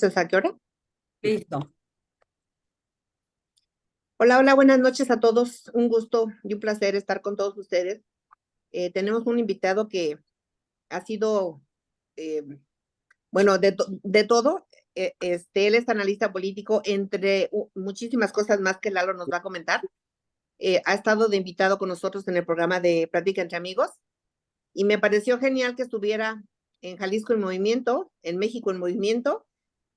¿A qué hora? Listo. Hola, hola, buenas noches a todos. Un gusto y un placer estar con todos ustedes. Tenemos un invitado que ha sido, eh, bueno, de todo. Él es analista político, entre muchísimas cosas más que Lalo nos va a comentar. Ha estado de invitado con nosotros en el programa de Plática entre Amigos y me pareció genial que estuviera en Jalisco en movimiento, en México en movimiento,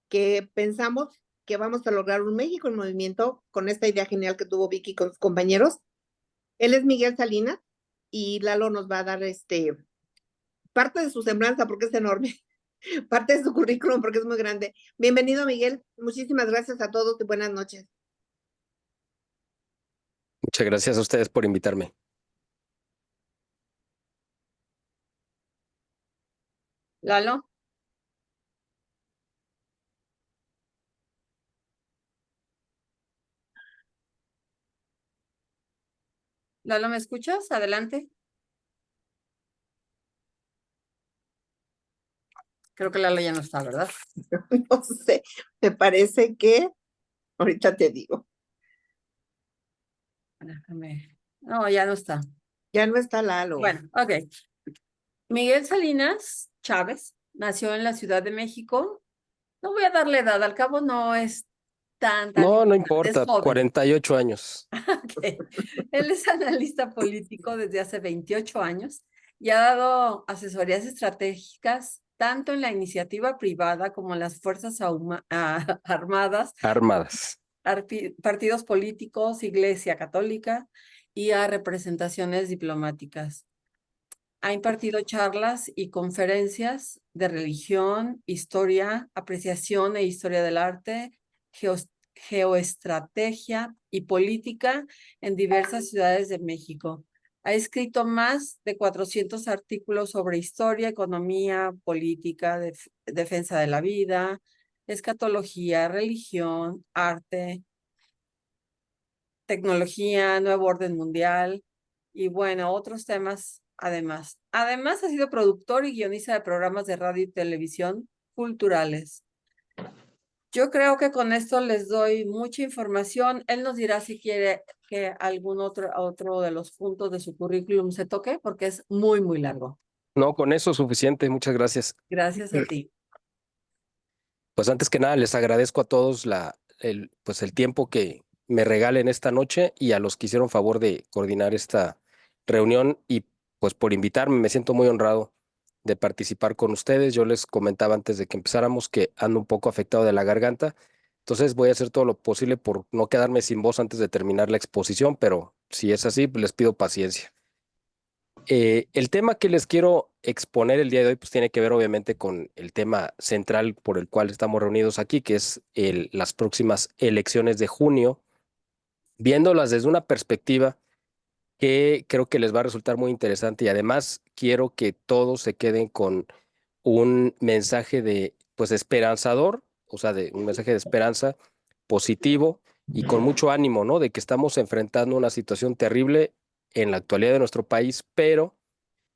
que pensamos que vamos a lograr un México en movimiento con esta idea genial que tuvo Vicky con sus compañeros. Él es Miguel Salinas y Lalo nos va a dar parte de su semblanza porque es enorme, parte de su currículum porque es muy grande. Bienvenido, Miguel. Muchísimas gracias a todos y buenas noches. Muchas gracias a ustedes por invitarme. Lalo. Lalo, ¿me escuchas? Adelante. Creo que Lalo ya no está, ¿verdad? No sé, me parece que ahorita te digo. Déjame. No, ya no está. Ya no está Lalo. Bueno, ok. Miguel Salinas Chávez nació en la Ciudad de México. No voy a darle edad, al cabo no es tan No importante, es importa, joven. 48 años. Okay. Él es analista político desde hace 28 años y ha dado asesorías estratégicas tanto en la iniciativa privada como en las fuerzas armadas, Armadas. partidos políticos, Iglesia Católica y a representaciones diplomáticas. Ha impartido charlas y conferencias de religión, historia, apreciación e historia del arte, geoestrategia y política en diversas ciudades de México. Ha escrito más de 400 artículos sobre historia, economía, política, defensa de la vida, escatología, religión, arte, tecnología, nuevo orden mundial y bueno, otros temas además. Además ha sido productor y guionista de programas de radio y televisión culturales. Yo creo que con esto les doy mucha información. Él nos dirá si quiere que algún otro de los puntos de su currículum se toque, porque es muy, muy largo. No, con eso es suficiente. Muchas gracias. Gracias a ti. Pues antes que nada, les agradezco a todos el tiempo que me regalen esta noche y a los que hicieron favor de coordinar esta reunión y pues por invitarme. Me siento muy honrado de participar con ustedes. Yo les comentaba antes de que empezáramos que ando un poco afectado de la garganta. Entonces voy a hacer todo lo posible por no quedarme sin voz antes de terminar la exposición, pero si es así, pues les pido paciencia. El tema que les quiero exponer el día de hoy pues tiene que ver obviamente con el tema central por el cual estamos reunidos aquí, que es las próximas elecciones de junio, viéndolas desde una perspectiva que creo que les va a resultar muy interesante y además quiero que todos se queden con un mensaje de pues esperanzador, o sea, de un mensaje de esperanza positivo y con mucho ánimo, ¿no? De que estamos enfrentando una situación terrible en la actualidad de nuestro país, pero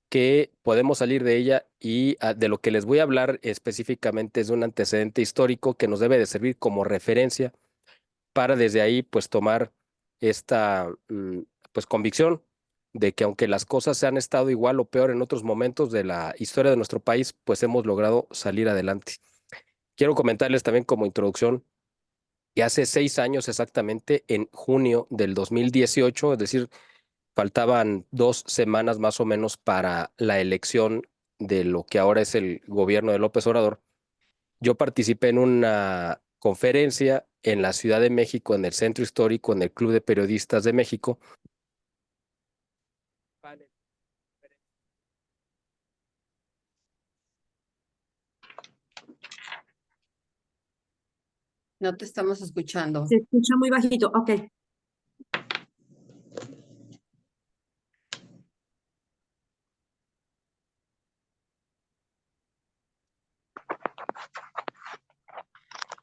que podemos salir de ella y de lo que les voy a hablar específicamente es de un antecedente histórico que nos debe de servir como referencia para desde ahí pues tomar esta pues convicción de que aunque las cosas se han estado igual o peor en otros momentos de la historia de nuestro país, pues hemos logrado salir adelante. Quiero comentarles también como introducción que hace 6 años exactamente, en junio del 2018, es decir, faltaban 2 semanas más o menos para la elección de lo que ahora es el gobierno de López Obrador. Yo participé en una conferencia en la Ciudad de México, en el Centro Histórico, en el Club de Periodistas de México. No te estamos escuchando. Se escucha muy bajito. Ok.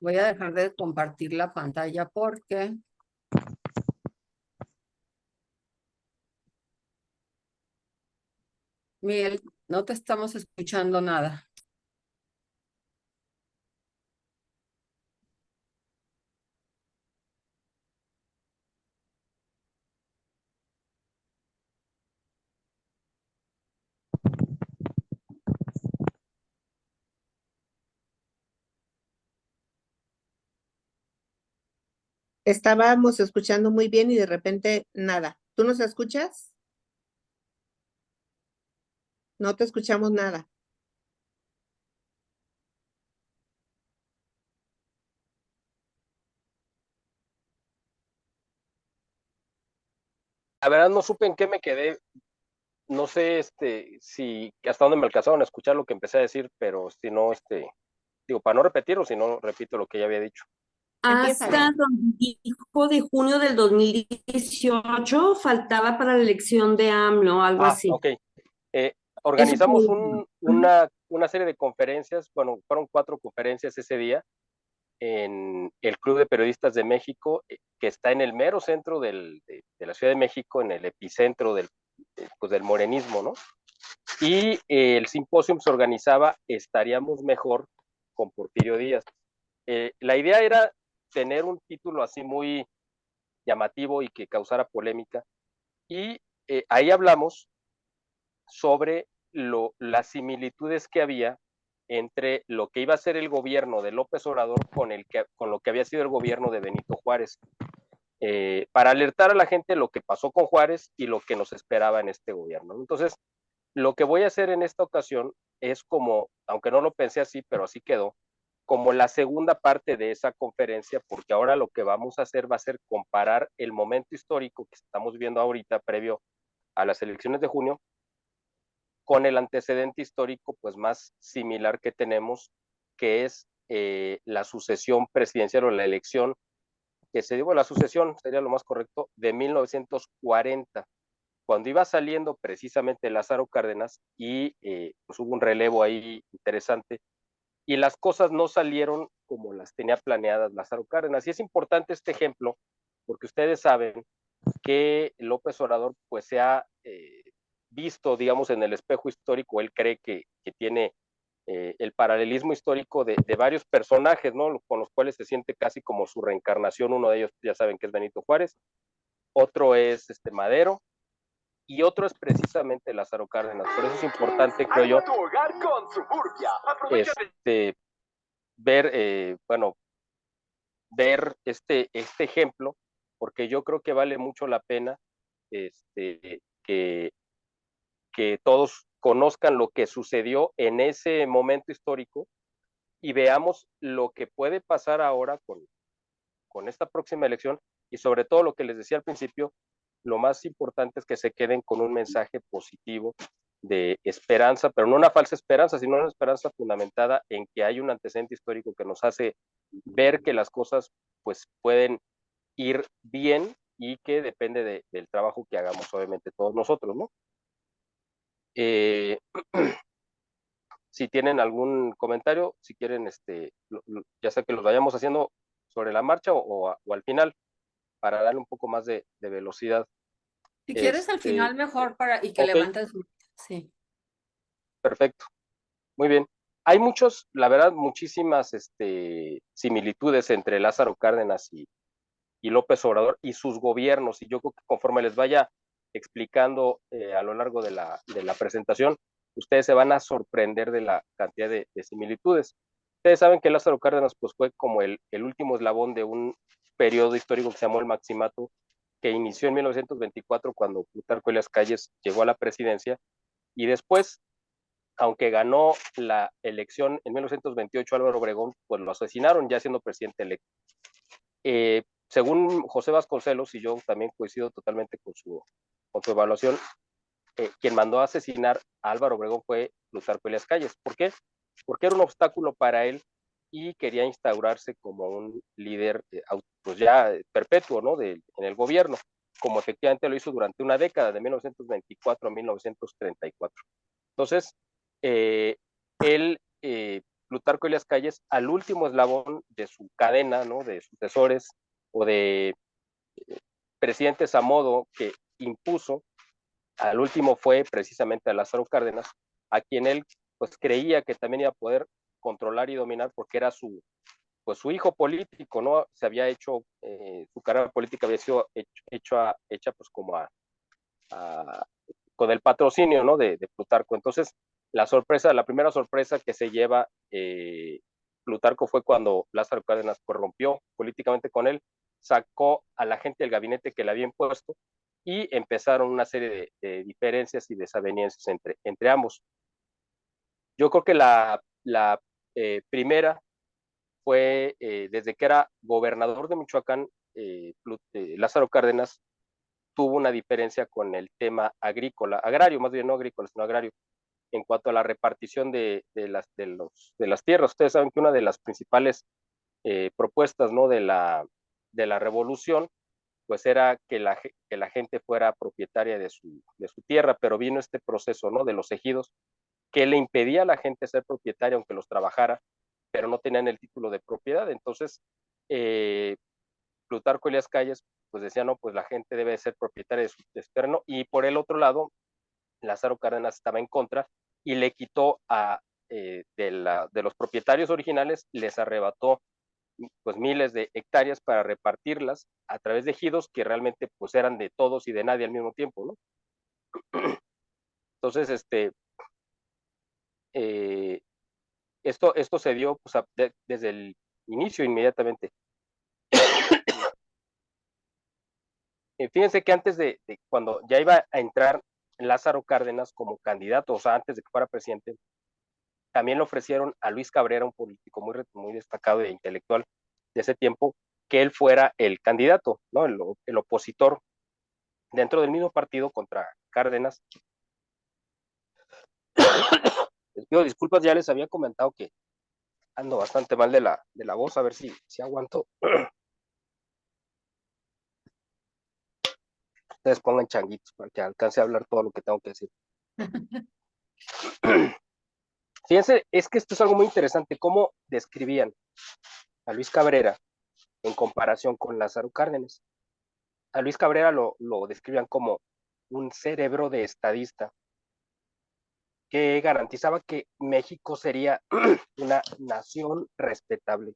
Voy a dejar de compartir la pantalla porque Miguel, no te estamos escuchando nada. Estábamos escuchando muy bien y de repente nada. ¿Tú nos escuchas? No te escuchamos nada. La verdad no supe en qué me quedé. No sé si hasta dónde me alcanzaron a escuchar lo que empecé a decir, pero si no, digo, para no repetirlo, si no, repito lo que ya había dicho. Empieza. Hasta donde dijo de junio del 2018 faltaba para la elección de AMLO, algo así. Ok. Eso Organizamos fue- una serie de conferencias, bueno, fueron 4 conferencias ese día en el Club de Periodistas de México, que está en el mero centro de la Ciudad de México, en el epicentro pues del morenismo, ¿no? Y el simposio se organizaba Estaríamos Mejor con Porfirio Díaz. La idea era tener un título así muy llamativo y que causara polémica, y ahí hablamos sobre las similitudes que había entre lo que iba a ser el gobierno de López Obrador con lo que había sido el gobierno de Benito Juárez, para alertar a la gente lo que pasó con Juárez y lo que nos esperaba en este gobierno. Entonces, lo que voy a hacer en esta ocasión es como, aunque no lo pensé así, pero así quedó, como la segunda parte de esa conferencia, porque ahora lo que vamos a hacer va a ser comparar el momento histórico que estamos viendo ahorita previo a las elecciones de junio con el antecedente histórico pues más similar que tenemos, que es la sucesión presidencial o la elección que se dio, la sucesión sería lo más correcto, de 1940, cuando iba saliendo precisamente Lázaro Cárdenas y pues hubo un relevo ahí interesante y las cosas no salieron como las tenía planeadas Lázaro Cárdenas. Y es importante este ejemplo porque ustedes saben que López Obrador pues se ha visto, digamos, en el espejo histórico. Él cree que tiene el paralelismo histórico de varios personajes, ¿no? Con los cuales se siente casi como su reencarnación. Uno de ellos ya saben que es Benito Juárez, otro es Madero, y otro es precisamente Lázaro Cárdenas. Por eso es importante, creo yo, ver, bueno, ver este ejemplo, porque yo creo que vale mucho la pena que, que todos conozcan lo que sucedió en ese momento histórico y veamos lo que puede pasar ahora con esta próxima elección, y sobre todo lo que les decía al principio, lo más importante es que se queden con un mensaje positivo de esperanza, pero no una falsa esperanza, sino una esperanza fundamentada en que hay un antecedente histórico que nos hace ver que las cosas pues pueden ir bien y que depende del trabajo que hagamos, obviamente, todos nosotros, ¿no? Si tienen algún comentario, si quieren, ya sea que los vayamos haciendo sobre la marcha o al final, para darle un poco más de velocidad. Si quieres al final mejor y que Ok. levanten su... Sí. Perfecto, muy bien. Hay la verdad, muchísimas similitudes entre Lázaro Cárdenas y López Obrador y sus gobiernos, y yo creo que conforme les vaya explicando a lo largo de la presentación, ustedes se van a sorprender de la cantidad de similitudes. Ustedes saben que Lázaro Cárdenas pues, fue como el último eslabón de un periodo histórico que se llamó el Maximato, que inició en 1924 cuando Plutarco Elías Calles llegó a la presidencia, y después, aunque ganó la elección en 1928 Álvaro Obregón, pues lo asesinaron ya siendo presidente electo. Según José Vasconcelos, y yo también coincido totalmente con su evaluación, quien mandó a asesinar a Álvaro Obregón fue Plutarco Elías Calles. ¿Por qué? Porque era un obstáculo para él y quería instaurarse como un líder pues ya perpetuo, ¿no? en el gobierno, como efectivamente lo hizo durante una década, de 1924 a 1934. Entonces, él, Plutarco Elías Calles, al último eslabón de su cadena, ¿no? De sucesores o de presidentes a modo que impuso, al último fue precisamente a Lázaro Cárdenas, a quien él pues creía que también iba a poder controlar y dominar porque era su hijo político, ¿no? Se había hecho, su carrera política había sido hecha pues como con el patrocinio, ¿no? De Plutarco. Entonces, la primera sorpresa que se lleva Plutarco fue cuando Lázaro Cárdenas pues, rompió políticamente con él sacó a la gente del gabinete que le había impuesto y empezaron una serie de diferencias y desavenencias entre ambos. Yo creo que la primera fue desde que era gobernador de Michoacán, Lázaro Cárdenas tuvo una diferencia con el tema agrícola, agrario, más bien no agrícola, sino agrario, en cuanto a la repartición de las tierras. Ustedes saben que una de las principales propuestas, ¿no?, de la revolución, pues era que la gente fuera propietaria de su tierra, pero vino este proceso, ¿no?, de los ejidos, que le impedía a la gente ser propietaria, aunque los trabajara, pero no tenían el título de propiedad. Entonces, Plutarco Elías Calles, pues decía, no, pues la gente debe ser propietaria de su terreno, y por el otro lado, Lázaro Cárdenas estaba en contra y le quitó de los propietarios originales, les arrebató pues miles de hectáreas para repartirlas a través de ejidos que realmente pues eran de todos y de nadie al mismo tiempo, ¿no? Entonces, esto se dio pues, desde el inicio inmediatamente. Fíjense que antes de cuando ya iba a entrar Lázaro Cárdenas como candidato, o sea, antes de que fuera presidente, también le ofrecieron a Luis Cabrera, un político muy destacado e intelectual de ese tiempo, que él fuera el candidato, ¿no?, el opositor dentro del mismo partido contra Cárdenas. Les pido disculpas, ya les había comentado que ando bastante mal de la voz, a ver si aguanto. Ustedes pongan changuitos para que alcance a hablar todo lo que tengo que decir. Fíjense, es que esto es algo muy interesante, cómo describían a Luis Cabrera en comparación con Lázaro Cárdenas. A Luis Cabrera lo describían como un cerebro de estadista que garantizaba que México sería una nación respetable.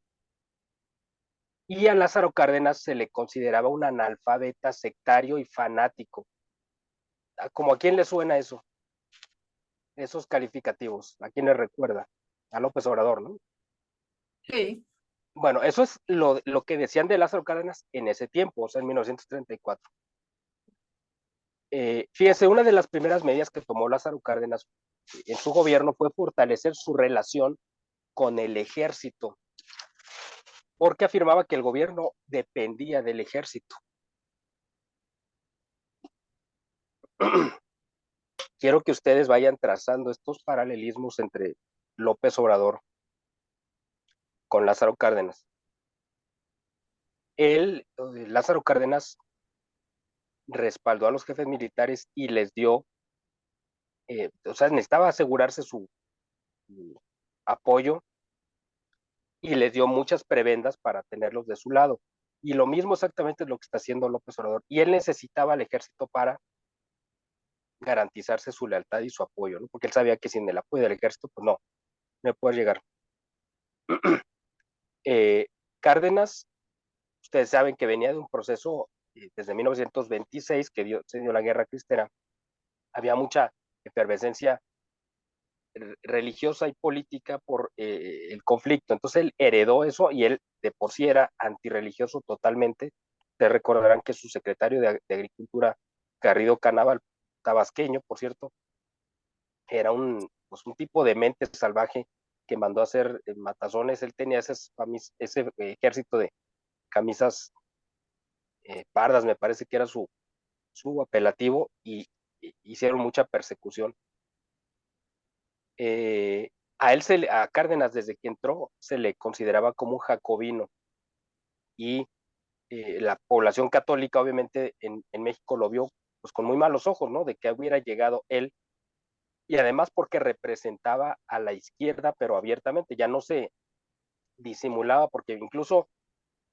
Y a Lázaro Cárdenas se le consideraba un analfabeta sectario y fanático. ¿Cómo a quién le suena eso? Esos calificativos, ¿a quién le recuerda? A López Obrador, ¿no? Sí. Bueno, eso es lo que decían de Lázaro Cárdenas en ese tiempo, o sea, en 1934. Fíjense, una de las primeras medidas que tomó Lázaro Cárdenas en su gobierno fue fortalecer su relación con el ejército, porque afirmaba que el gobierno dependía del ejército. Quiero que ustedes vayan trazando estos paralelismos entre López Obrador con Lázaro Cárdenas. Lázaro Cárdenas, respaldó a los jefes militares y les dio, o sea, necesitaba asegurarse su apoyo y les dio muchas prebendas para tenerlos de su lado. Y lo mismo exactamente es lo que está haciendo López Obrador. Y él necesitaba al ejército para garantizarse su lealtad y su apoyo, ¿no? Porque él sabía que sin el apoyo del ejército, pues no puede llegar. Cárdenas, ustedes saben que venía de un proceso desde 1926 que se dio la Guerra Cristera. Había mucha efervescencia religiosa y política por el conflicto. Entonces él heredó eso y él de por sí era antirreligioso totalmente. Ustedes recordarán que su secretario de Agricultura, Garrido Canával, tabasqueño, por cierto, era pues un tipo de mente salvaje que mandó a hacer matazones. Él tenía ese ejército de camisas pardas, me parece que era su apelativo, y hicieron mucha persecución. A Cárdenas, desde que entró, se le consideraba como un jacobino, y la población católica, obviamente, en México lo vio pues con muy malos ojos, ¿no?, de que hubiera llegado él, y además porque representaba a la izquierda, pero abiertamente, ya no se disimulaba, porque incluso,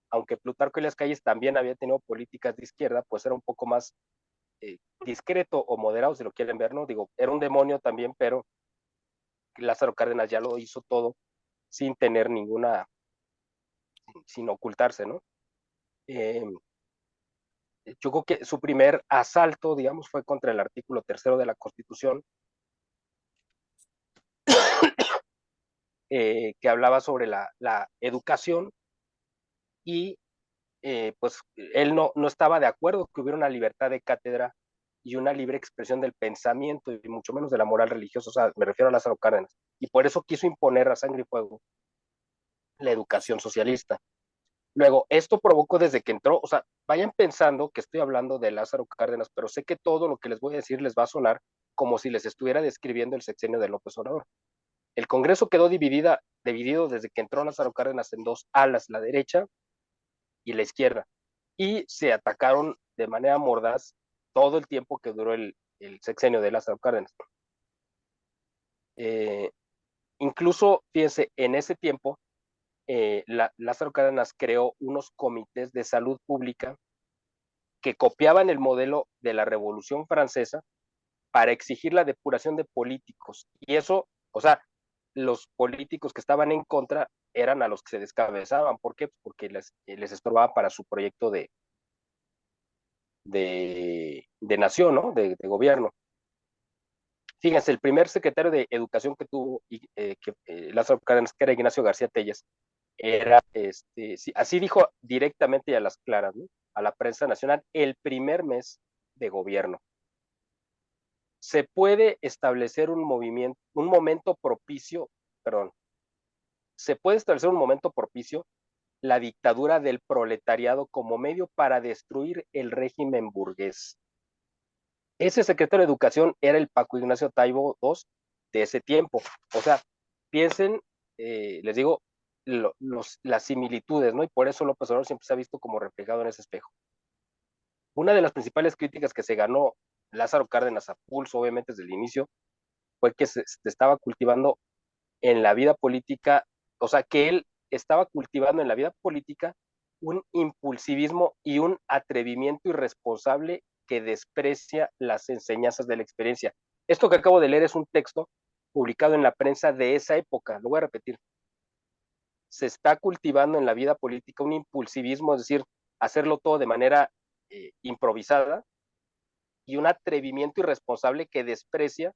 aunque Plutarco Elías Calles también había tenido políticas de izquierda, pues era un poco más discreto o moderado, si lo quieren ver, ¿no? Digo, era un demonio también, pero Lázaro Cárdenas ya lo hizo todo sin tener sin ocultarse, ¿no? Yo creo que su primer asalto, digamos, fue contra el artículo 3 de la Constitución, que hablaba sobre la educación, y pues él no estaba de acuerdo que hubiera una libertad de cátedra y una libre expresión del pensamiento y mucho menos de la moral religiosa, o sea, me refiero a Lázaro Cárdenas, y por eso quiso imponer a sangre y fuego la educación socialista. Luego, esto provocó desde que entró, o sea, vayan pensando que estoy hablando de Lázaro Cárdenas, pero sé que todo lo que les voy a decir les va a sonar como si les estuviera describiendo el sexenio de López Obrador. El Congreso quedó dividido desde que entró Lázaro Cárdenas en dos alas, la derecha y la izquierda, y se atacaron de manera mordaz todo el tiempo que duró el sexenio de Lázaro Cárdenas. Incluso, fíjense, en ese tiempo, Lázaro Cárdenas creó unos comités de salud pública que copiaban el modelo de la Revolución Francesa para exigir la depuración de políticos. Y eso, o sea, los políticos que estaban en contra eran a los que se descabezaban. ¿Por qué? Porque les estorbaba para su proyecto de nación, ¿no? De gobierno. Fíjense, el primer secretario de Educación que tuvo Lázaro Cárdenas, que era Ignacio García Telles, era, así dijo directamente y a las claras, ¿no? A la prensa nacional, el primer mes de gobierno. Se puede establecer un momento propicio, perdón, se puede establecer un momento propicio la dictadura del proletariado como medio para destruir el régimen burgués. Ese secretario de Educación era el Paco Ignacio Taibo II de ese tiempo. O sea, piensen, les digo, las similitudes, ¿no? Y por eso López Obrador siempre se ha visto como reflejado en ese espejo. Una de las principales críticas que se ganó Lázaro Cárdenas a pulso, obviamente desde el inicio, fue que se estaba cultivando en la vida política, o sea, que él estaba cultivando en la vida política un impulsivismo y un atrevimiento irresponsable que desprecia las enseñanzas de la experiencia. Esto que acabo de leer es un texto publicado en la prensa de esa época, lo voy a repetir. Se está cultivando en la vida política un impulsivismo, es decir, hacerlo todo de manera improvisada y un atrevimiento irresponsable que desprecia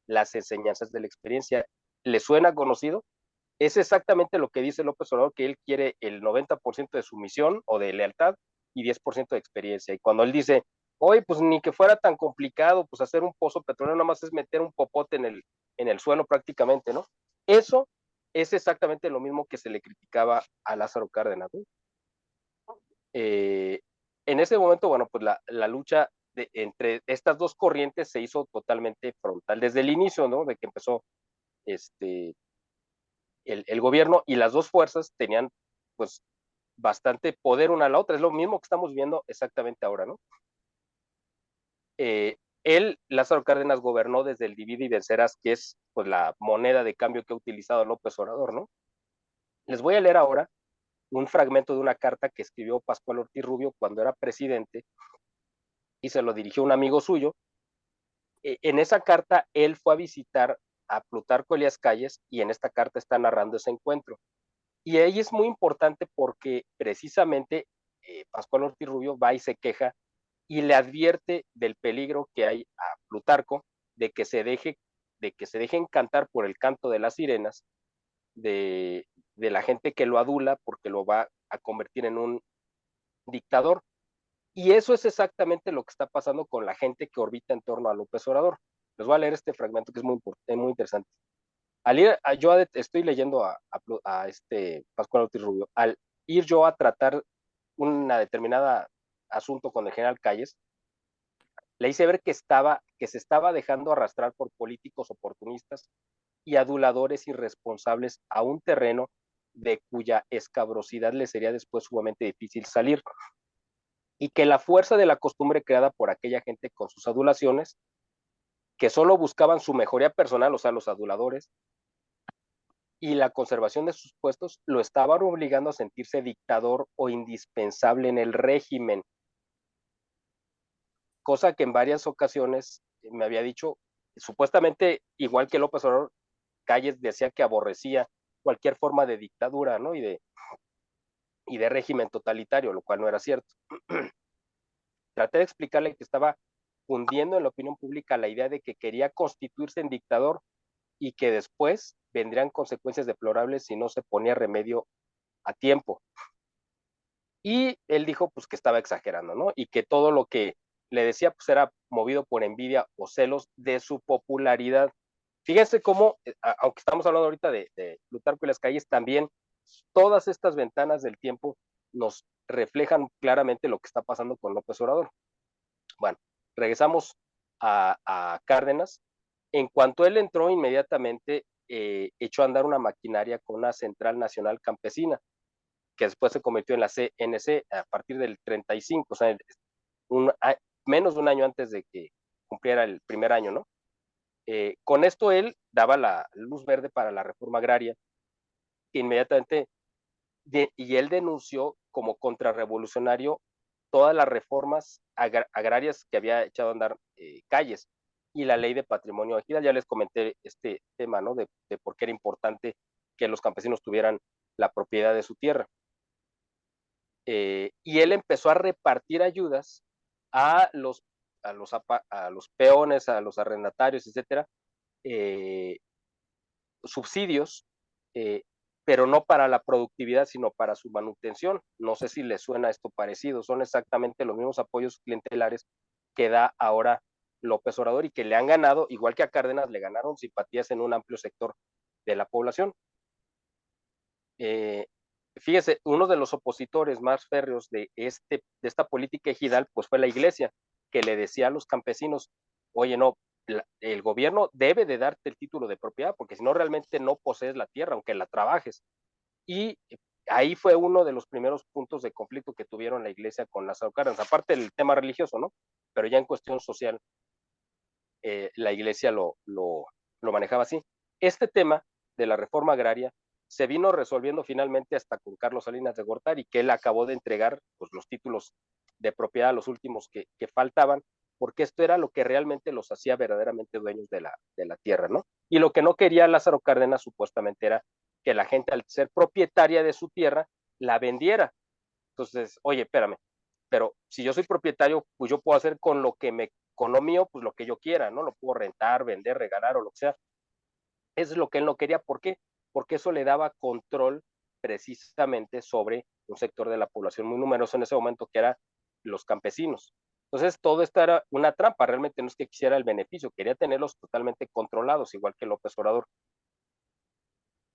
las enseñanzas de la experiencia. ¿Le suena conocido? Es exactamente lo que dice López Obrador, que él quiere el 90% de sumisión o de lealtad y 10% de experiencia. Y cuando él dice, oye, pues ni que fuera tan complicado, pues hacer un pozo petrolero nada más es meter un popote en el suelo prácticamente, ¿no? Eso es exactamente lo mismo que se le criticaba a Lázaro Cárdenas, ¿no? En ese momento, bueno, pues la lucha entre estas dos corrientes se hizo totalmente frontal desde el inicio, ¿no? De que empezó el gobierno, y las dos fuerzas tenían pues bastante poder una a la otra. Es lo mismo que estamos viendo exactamente ahora, ¿no? Lázaro Cárdenas, gobernó desde el divide y vencerás, que es pues la moneda de cambio que ha utilizado López Obrador, ¿no? Les voy a leer ahora un fragmento de una carta que escribió Pascual Ortiz Rubio cuando era presidente y se lo dirigió a un amigo suyo. En esa carta él fue a visitar a Plutarco Elías Calles y en esta carta está narrando ese encuentro. Y ahí es muy importante porque precisamente Pascual Ortiz Rubio va y se queja y le advierte del peligro que hay a Plutarco de que se deje encantar por el canto de las sirenas de la gente que lo adula porque lo va a convertir en un dictador. Y eso es exactamente lo que está pasando con la gente que orbita en torno a López Obrador. Les voy a leer este fragmento que es muy interesante. Yo estoy leyendo a Pascual Ortiz Rubio. Al ir yo a tratar una determinada asunto con el general Calles, le hice ver que se estaba dejando arrastrar por políticos oportunistas y aduladores irresponsables a un terreno de cuya escabrosidad le sería después sumamente difícil salir, y que la fuerza de la costumbre creada por aquella gente con sus adulaciones, que solo buscaban su mejoría personal, o sea, los aduladores, y la conservación de sus puestos, lo estaban obligando a sentirse dictador o indispensable en el régimen, cosa que en varias ocasiones me había dicho, supuestamente, igual que López Obrador, Calles decía que aborrecía cualquier forma de dictadura, ¿no? Y de régimen totalitario, lo cual no era cierto. Traté de explicarle que estaba fundiendo en la opinión pública la idea de que quería constituirse en dictador y que después vendrían consecuencias deplorables si no se ponía remedio a tiempo. y él dijo pues que estaba exagerando, ¿no? Y que todo lo que le decía pues era movido por envidia o celos de su popularidad. Fíjense cómo, aunque estamos hablando ahorita de Plutarco y las calles, también todas estas ventanas del tiempo nos reflejan claramente lo que está pasando con López Obrador. Bueno, regresamos a Cárdenas. En cuanto él entró, inmediatamente echó a andar una maquinaria con una Central Nacional Campesina, que después se convirtió en la CNC a partir del 35, o sea, menos de un año antes de que cumpliera el primer año, ¿no? Con esto él daba la luz verde para la reforma agraria, que inmediatamente, y él denunció como contrarrevolucionario todas las reformas agrarias que había echado a andar Calles y la ley de patrimonio ejidal. Ya les comenté este tema, ¿no? De por qué era importante que los campesinos tuvieran la propiedad de su tierra. Y él empezó a repartir ayudas a los, a los peones, a los arrendatarios, etcétera, subsidios, pero no para la productividad, sino para su manutención. No sé si les suena esto parecido, son exactamente los mismos apoyos clientelares que da ahora López Obrador y que le han ganado, igual que a Cárdenas, le ganaron simpatías en un amplio sector de la población. Fíjese, uno de los opositores más férreos de esta política ejidal, pues fue la iglesia, que le decía a los campesinos, oye, no, el gobierno debe de darte el título de propiedad, porque si no realmente no posees la tierra, aunque la trabajes. Y ahí fue uno de los primeros puntos de conflicto que tuvieron la iglesia con Lázaro Cárdenas, aparte del tema religioso, ¿no? Pero ya en cuestión social, la iglesia lo manejaba así. Este tema de la reforma agraria se vino resolviendo finalmente hasta con Carlos Salinas de Gortari, que él acabó de entregar pues, los títulos de propiedad, los últimos que faltaban, porque esto era lo que realmente los hacía verdaderamente dueños de la tierra, ¿no? Y lo que no quería Lázaro Cárdenas supuestamente era que la gente, al ser propietaria de su tierra, la vendiera. Entonces, oye, espérame, pero si yo soy propietario, pues yo puedo hacer con lo mío, pues lo que yo quiera, ¿no? Lo puedo rentar, vender, regalar o lo que sea. Eso es lo que él no quería. ¿Por qué? Porque eso le daba control precisamente sobre un sector de la población muy numeroso en ese momento, que era los campesinos. Entonces, todo esto era una trampa. Realmente no es que quisiera el beneficio, quería tenerlos totalmente controlados, igual que López Obrador.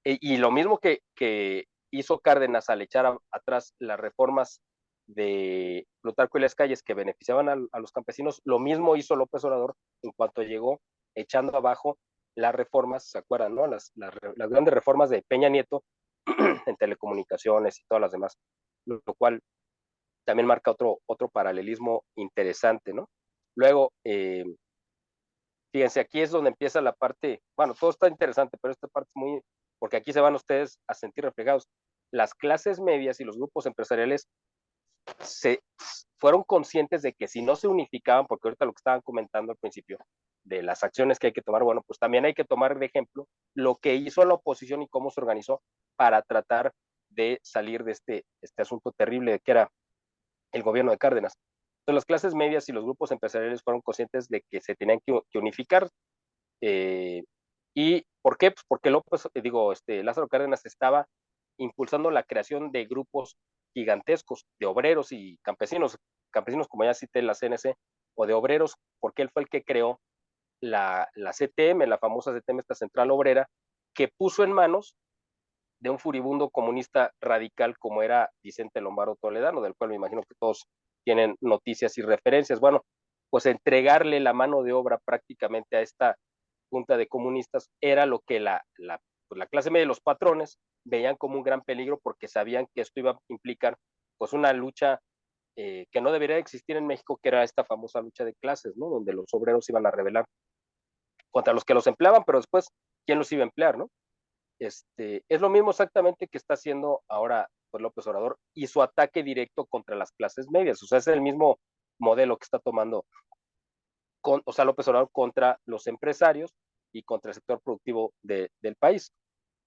Y lo mismo que hizo Cárdenas al echar atrás las reformas de Plutarco y las calles que beneficiaban a los campesinos, lo mismo hizo López Obrador en cuanto llegó, echando abajo las reformas, ¿se acuerdan, no? Las grandes reformas de Peña Nieto en telecomunicaciones y todas las demás, lo cual también marca otro paralelismo interesante, ¿no? Luego, fíjense, aquí es donde empieza la parte, bueno, todo está interesante, pero esta parte es muy, porque aquí se van ustedes a sentir reflejados. Las clases medias y los grupos empresariales fueron conscientes de que si no se unificaban, porque ahorita lo que estaban comentando al principio, de las acciones que hay que tomar, bueno, pues también hay que tomar de ejemplo lo que hizo la oposición y cómo se organizó para tratar de salir de este asunto terrible que era el gobierno de Cárdenas. Entonces, las clases medias y los grupos empresariales fueron conscientes de que se tenían que unificar. ¿Y por qué? Pues porque Lázaro Cárdenas estaba impulsando la creación de grupos gigantescos de obreros y campesinos como ya cité la CNC, o de obreros, porque él fue el que creó la CTM, la famosa CTM, esta central obrera, que puso en manos de un furibundo comunista radical como era Vicente Lombardo Toledano, del cual me imagino que todos tienen noticias y referencias. Bueno, pues entregarle la mano de obra prácticamente a esta junta de comunistas era lo que pues la clase media de los patrones veían como un gran peligro, porque sabían que esto iba a implicar pues una lucha que no debería existir en México, que era esta famosa lucha de clases, ¿no? Donde los obreros iban a rebelar contra los que los empleaban, pero después, ¿quién los iba a emplear, no? Es lo mismo exactamente que está haciendo ahora pues, López Obrador, y su ataque directo contra las clases medias. O sea, es el mismo modelo que está tomando López Obrador contra los empresarios y contra el sector productivo del país.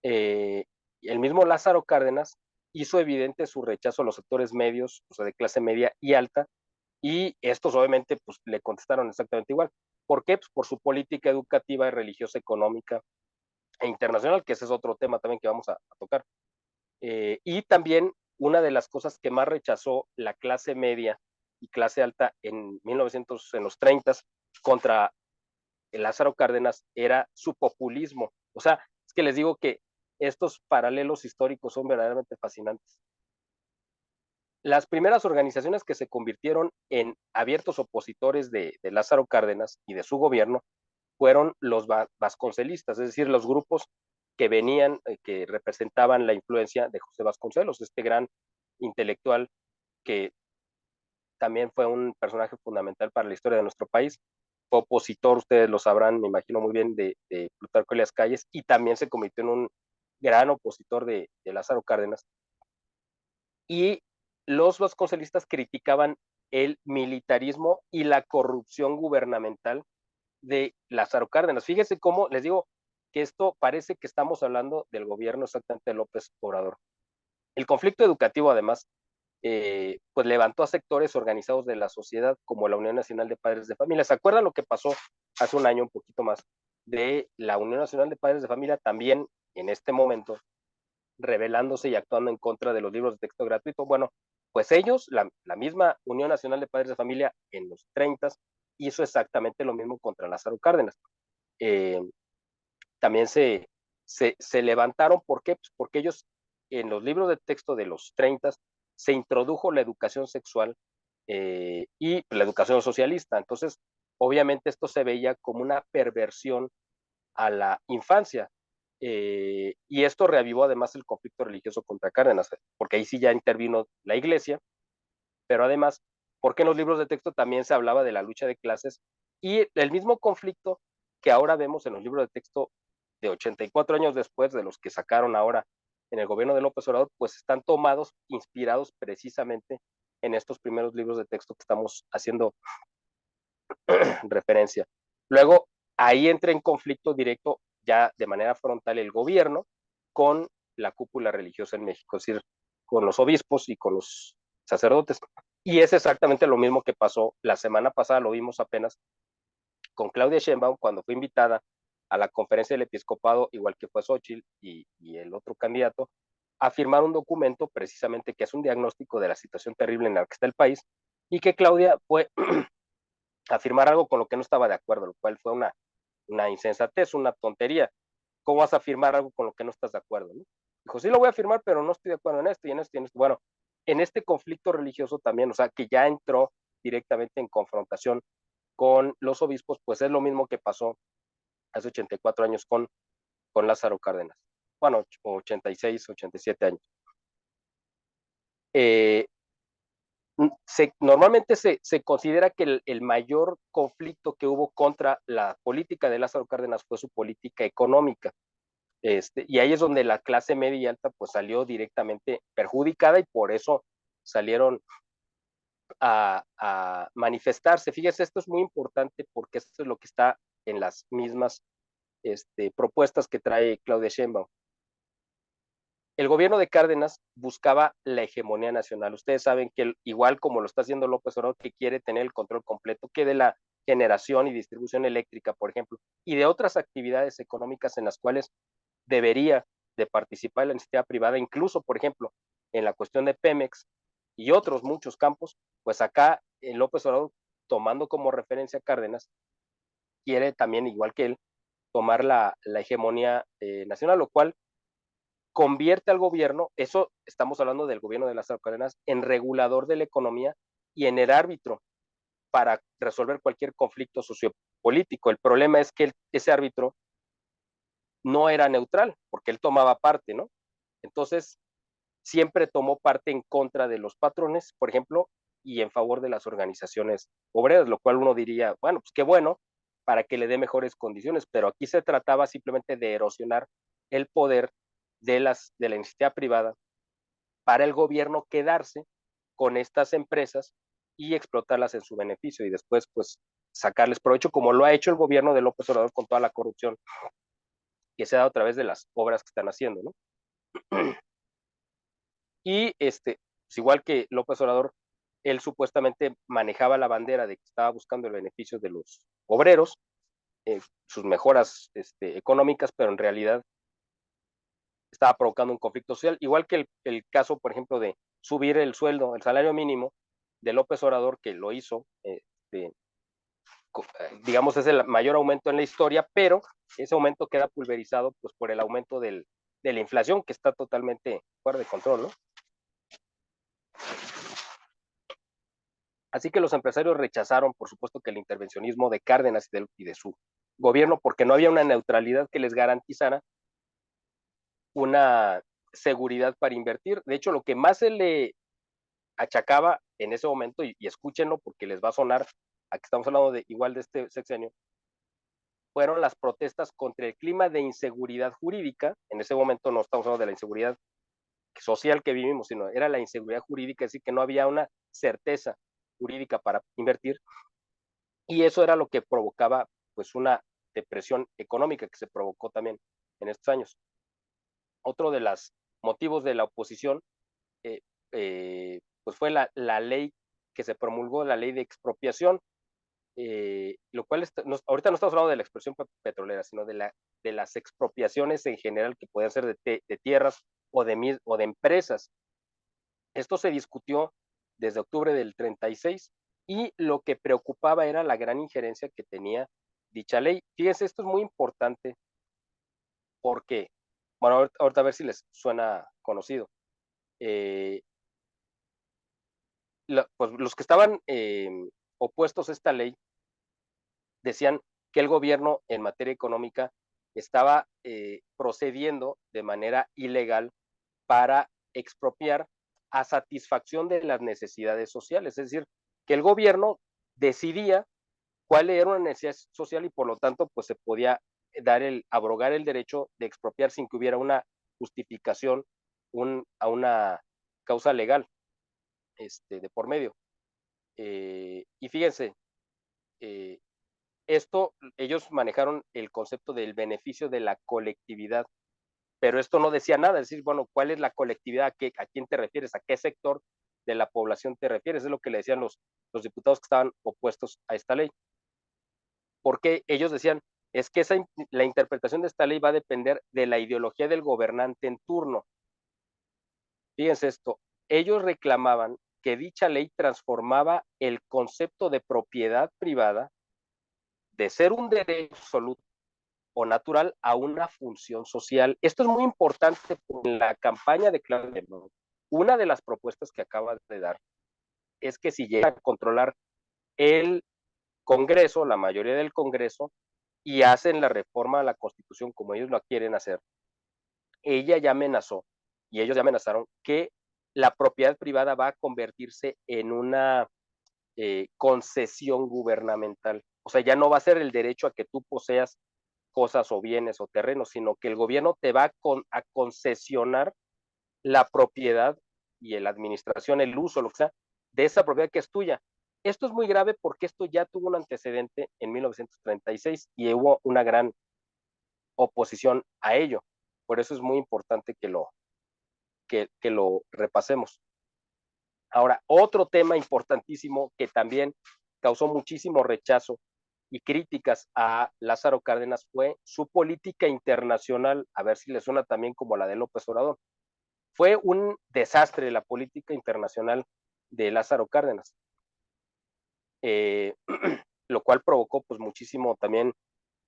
El mismo Lázaro Cárdenas hizo evidente su rechazo a los sectores medios, o sea, de clase media y alta, y estos obviamente pues, le contestaron exactamente igual. ¿Por qué? Pues por su política educativa y religiosa, económica e internacional, que ese es otro tema también que vamos a tocar. Y también una de las cosas que más rechazó la clase media y clase alta en 1900, en los 30 contra Lázaro Cárdenas era su populismo. O sea, es que les digo que estos paralelos históricos son verdaderamente fascinantes. Las primeras organizaciones que se convirtieron en abiertos opositores de Lázaro Cárdenas y de su gobierno fueron los vasconcelistas, es decir, los grupos que venían, que representaban la influencia de José Vasconcelos, este gran intelectual que también fue un personaje fundamental para la historia de nuestro país. Fue opositor, ustedes lo sabrán, me imagino muy bien, de Plutarco Elías Calles, y también se convirtió en un gran opositor de Lázaro Cárdenas. Y los vasconcelistas criticaban el militarismo y la corrupción gubernamental de Lázaro Cárdenas. Fíjese cómo les digo que esto parece que estamos hablando del gobierno exactamente de López Obrador. El conflicto educativo, además, pues levantó a sectores organizados de la sociedad como la Unión Nacional de Padres de Familia. ¿Se acuerdan lo que pasó hace un año, un poquito más, de la Unión Nacional de Padres de Familia también en este momento rebelándose y actuando en contra de los libros de texto gratuito? Bueno, pues ellos, la misma Unión Nacional de Padres de Familia en los 30 hizo exactamente lo mismo contra Lázaro Cárdenas. También se levantaron, ¿por qué? Pues porque ellos en los libros de texto de los 30 se introdujo la educación sexual y la educación socialista. Entonces, obviamente esto se veía como una perversión a la infancia. Y esto reavivó además el conflicto religioso contra Cárdenas, porque ahí sí ya intervino la iglesia, pero además, porque en los libros de texto también se hablaba de la lucha de clases y el mismo conflicto que ahora vemos en los libros de texto de 84 años después de los que sacaron ahora en el gobierno de López Obrador, pues están tomados, inspirados precisamente en estos primeros libros de texto que estamos haciendo referencia. Luego, ahí entra en conflicto directo ya de manera frontal el gobierno con la cúpula religiosa en México, es decir, con los obispos y con los sacerdotes. Y es exactamente lo mismo que pasó la semana pasada, lo vimos apenas con Claudia Sheinbaum cuando fue invitada a la conferencia del episcopado, igual que fue Xóchitl y el otro candidato, a firmar un documento precisamente que es un diagnóstico de la situación terrible en la que está el país, y que Claudia fue a firmar algo con lo que no estaba de acuerdo, lo cual fue una insensatez, una tontería. ¿Cómo vas a firmar algo con lo que no estás de acuerdo? ¿No? Dijo, sí lo voy a firmar, pero no estoy de acuerdo en esto y en esto y en esto. Bueno, en este conflicto religioso también, o sea, que ya entró directamente en confrontación con los obispos, pues es lo mismo que pasó hace 84 años con Lázaro Cárdenas. Bueno, 86, 87 años. Normalmente se considera que el mayor conflicto que hubo contra la política de Lázaro Cárdenas fue su política económica. Y ahí es donde la clase media y alta pues salió directamente perjudicada y por eso salieron a manifestarse. Fíjese, esto es muy importante porque esto es lo que está en las mismas propuestas que trae Claudia Sheinbaum. El gobierno de Cárdenas buscaba la hegemonía nacional. Ustedes saben que igual como lo está haciendo López Obrador, que quiere tener el control completo, que de la generación y distribución eléctrica, por ejemplo, y de otras actividades económicas en las cuales debería de participar la iniciativa privada, incluso, por ejemplo, en la cuestión de Pemex y otros muchos campos, pues acá López Obrador, tomando como referencia a Cárdenas, quiere también, igual que él, tomar la hegemonía nacional, lo cual convierte al gobierno, eso estamos hablando del gobierno de Lázaro Cárdenas, en regulador de la economía y en el árbitro para resolver cualquier conflicto sociopolítico. El problema es que ese árbitro no era neutral, porque él tomaba parte, ¿no? Entonces, siempre tomó parte en contra de los patrones, por ejemplo, y en favor de las organizaciones obreras, lo cual uno diría, bueno, pues qué bueno, para que le dé mejores condiciones, pero aquí se trataba simplemente de erosionar el poder de la iniciativa privada para el gobierno quedarse con estas empresas y explotarlas en su beneficio y después pues sacarles provecho como lo ha hecho el gobierno de López Obrador con toda la corrupción que se ha dado a través de las obras que están haciendo, ¿no? Y pues igual que López Obrador, él supuestamente manejaba la bandera de que estaba buscando el beneficio de los obreros, sus mejoras económicas, pero en realidad estaba provocando un conflicto social, igual que el caso, por ejemplo, de subir el sueldo, el salario mínimo de López Obrador, que lo hizo, digamos, es el mayor aumento en la historia, pero ese aumento queda pulverizado pues por el aumento de la inflación, que está totalmente fuera de control, ¿no? Así que los empresarios rechazaron, por supuesto, que el intervencionismo de Cárdenas y de su gobierno, porque no había una neutralidad que les garantizara una seguridad para invertir. De hecho, lo que más se le achacaba en ese momento, y escúchenlo porque les va a sonar, aquí estamos hablando de igual de este sexenio, fueron las protestas contra el clima de inseguridad jurídica. En ese momento no estamos hablando de la inseguridad social que vivimos, sino era la inseguridad jurídica, es decir, que no había una certeza jurídica para invertir, y eso era lo que provocaba pues una depresión económica que se provocó también en estos años. Otro de los motivos de la oposición pues fue la ley que se promulgó, la ley de expropiación, lo cual ahorita no estamos hablando de la expropiación petrolera, sino de las expropiaciones en general, que pueden ser de tierras o de empresas. Esto se discutió desde octubre del 36 y lo que preocupaba era la gran injerencia que tenía dicha ley. Fíjense, esto es muy importante porque, bueno, ahorita a ver si les suena conocido. Pues los que estaban opuestos a esta ley decían que el gobierno en materia económica estaba procediendo de manera ilegal para expropiar a satisfacción de las necesidades sociales, es decir, que el gobierno decidía cuál era una necesidad social y por lo tanto pues se podía abrogar el derecho de expropiar sin que hubiera una justificación a una causa legal de por medio. Y fíjense, ellos manejaron el concepto del beneficio de la colectividad, pero esto no decía nada, es decir, bueno, ¿cuál es la colectividad? ¿A quién te refieres? ¿A qué sector de la población te refieres? Es lo que le decían los diputados que estaban opuestos a esta ley. Porque ellos decían, es que la interpretación de esta ley va a depender de la ideología del gobernante en turno. Fíjense esto, ellos reclamaban que dicha ley transformaba el concepto de propiedad privada de ser un derecho absoluto o natural a una función social. Esto es muy importante en la campaña de Claudia Sheinbaum. Una de las propuestas que acaba de dar es que si llega a controlar el Congreso, la mayoría del Congreso, y hacen la reforma a la Constitución como ellos lo quieren hacer, ella ya amenazó, y ellos ya amenazaron, que la propiedad privada va a convertirse en una concesión gubernamental. O sea, ya no va a ser el derecho a que tú poseas cosas o bienes o terrenos, sino que el gobierno te va a concesionar la propiedad y la administración, el uso, lo que sea, de esa propiedad que es tuya. Esto es muy grave porque esto ya tuvo un antecedente en 1936 y hubo una gran oposición a ello. Por eso es muy importante que lo repasemos. Ahora, otro tema importantísimo que también causó muchísimo rechazo y críticas a Lázaro Cárdenas fue su política internacional, a ver si le suena también como la de López Obrador. Fue un desastre la política internacional de Lázaro Cárdenas, lo cual provocó pues muchísimo también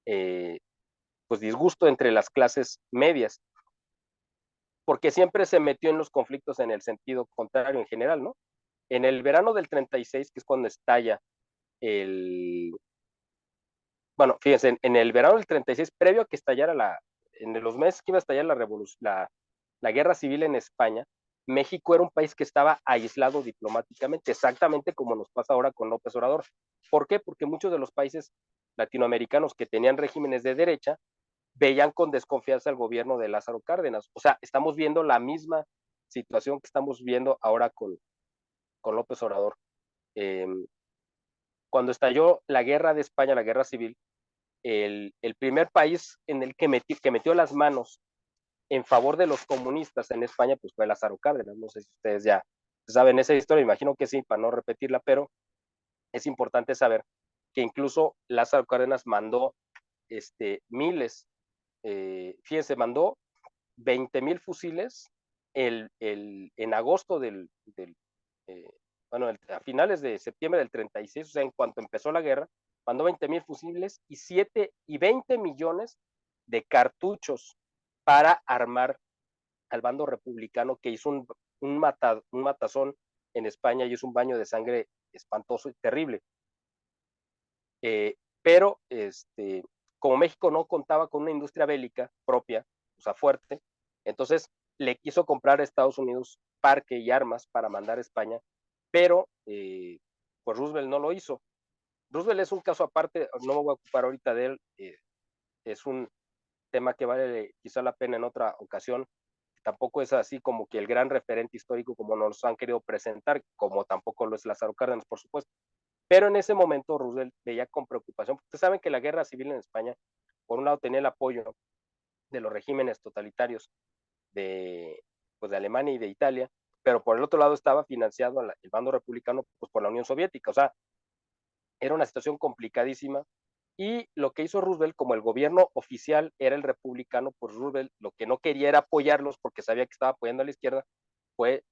pues disgusto entre las clases medias, porque siempre se metió en los conflictos en el sentido contrario en general, ¿no? En el verano del 36, que es cuando estalla bueno, fíjense, en el verano del 36, previo a que estallara en los meses que iba a estallar la guerra civil en España, México era un país que estaba aislado diplomáticamente, exactamente como nos pasa ahora con López Obrador. ¿Por qué? Porque muchos de los países latinoamericanos que tenían regímenes de derecha veían con desconfianza al gobierno de Lázaro Cárdenas. O sea, estamos viendo la misma situación que estamos viendo ahora con López Obrador. Cuando estalló la guerra de España, la guerra civil, el primer país en el que metió las manos en favor de los comunistas en España, pues fue Lázaro Cárdenas. No sé si ustedes ya saben esa historia, imagino que sí, para no repetirla, pero es importante saber que incluso Lázaro Cárdenas mandó miles, fíjense, mandó 20,000 fusiles en agosto a finales de septiembre del 36, o sea, en cuanto empezó la guerra, mandó 20,000 fusiles y 20 millones de cartuchos para armar al bando republicano, que hizo un matazón en España y hizo un baño de sangre espantoso y terrible. Pero como México no contaba con una industria bélica propia, o sea, fuerte, entonces le quiso comprar a Estados Unidos parque y armas para mandar a España, pero pues Roosevelt no lo hizo. Roosevelt es un caso aparte, no me voy a ocupar ahorita de él, es un tema que vale quizá la pena en otra ocasión. Tampoco es así como que el gran referente histórico como nos han querido presentar, como tampoco lo es Lázaro Cárdenas, por supuesto. Pero en ese momento Roosevelt veía con preocupación. Ustedes saben que la guerra civil en España, por un lado, tenía el apoyo de los regímenes totalitarios de Alemania y de Italia, pero por el otro lado estaba financiado el bando republicano pues, por la Unión Soviética. O sea, era una situación complicadísima. Y lo que hizo Roosevelt, como el gobierno oficial era el republicano, pues Roosevelt lo que no quería era apoyarlos porque sabía que estaba apoyando a la izquierda, fue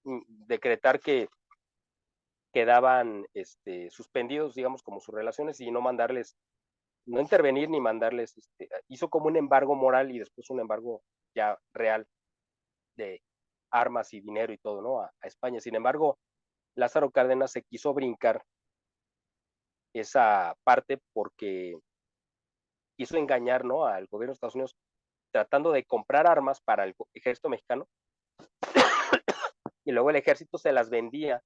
decretar que quedaban suspendidos, digamos, como sus relaciones y no mandarles, no intervenir ni mandarles, hizo como un embargo moral y después un embargo ya real de armas y dinero y todo, ¿no? A España. Sin embargo, Lázaro Cárdenas se quiso brincar esa parte porque quiso engañar, ¿no? Al gobierno de Estados Unidos tratando de comprar armas para el ejército mexicano y luego el ejército se las vendía